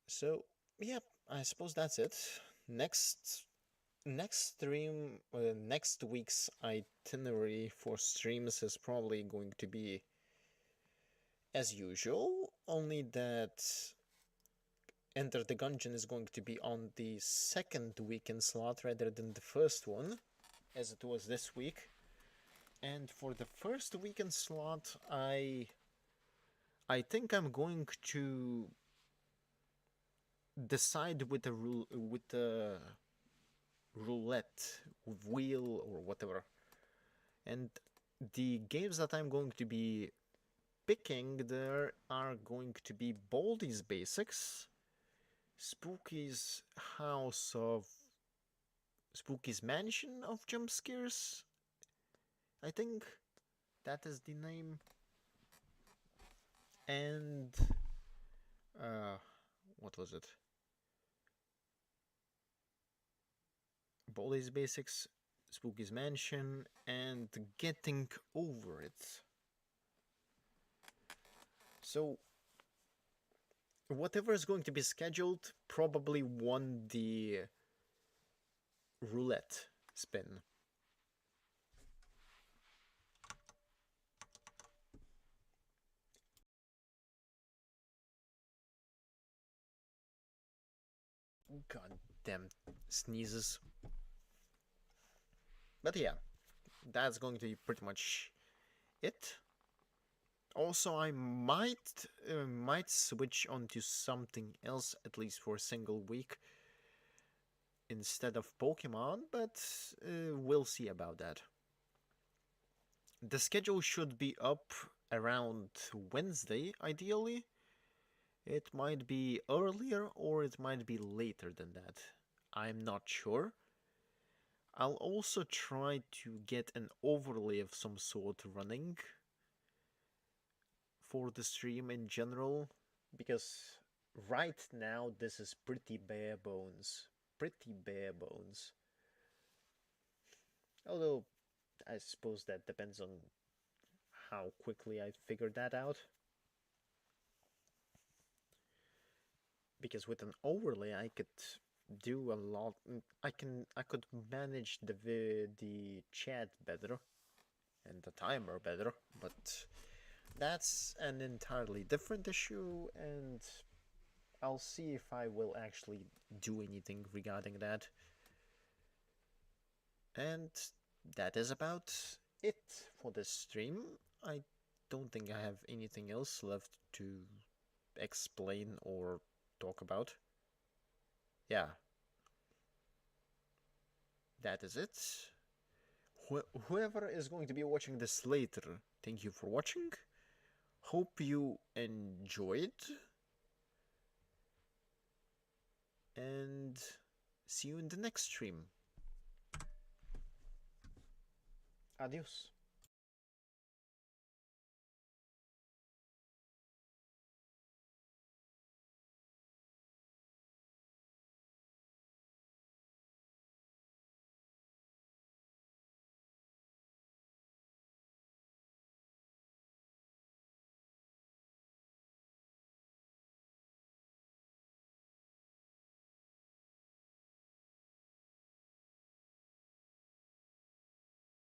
Speaker 1: So, yeah, I suppose that's it. Next stream, next week's itinerary for streams is probably going to be as usual, only that Enter the Gungeon is going to be on the second weekend slot rather than the first one, as it was this week. And for the first weekend slot, I think I'm going to decide with the roulette wheel or whatever. And the games that I'm going to be picking there are going to be Baldi's Basics, Spooky's Mansion of Jump Scares, I think that is the name, and what was it? Baldi's Basics, Spooky's Mansion, and Getting Over It. So whatever is going to be scheduled probably won the roulette spin. Goddamn sneezes. But yeah, that's going to be pretty much it. Also, I might switch onto something else, at least for a single week, instead of Pokemon, but we'll see about that. The schedule should be up around Wednesday, ideally. It might be earlier or it might be later than that. I'm not sure. I'll also try to get an overlay of some sort running for the stream in general, because right now this is pretty bare bones. Although, I suppose that depends on how quickly I figure that out. Because with an overlay, I could do a lot. I could manage the chat better and the timer better, but that's an entirely different issue, and I'll see if I will actually do anything regarding that. And that is about it for this stream. I don't think I have anything else left to explain or talk about. Yeah. That is it. Whoever is going to be watching this later, thank you for watching. Hope you enjoyed. And see you in the next stream. Adios.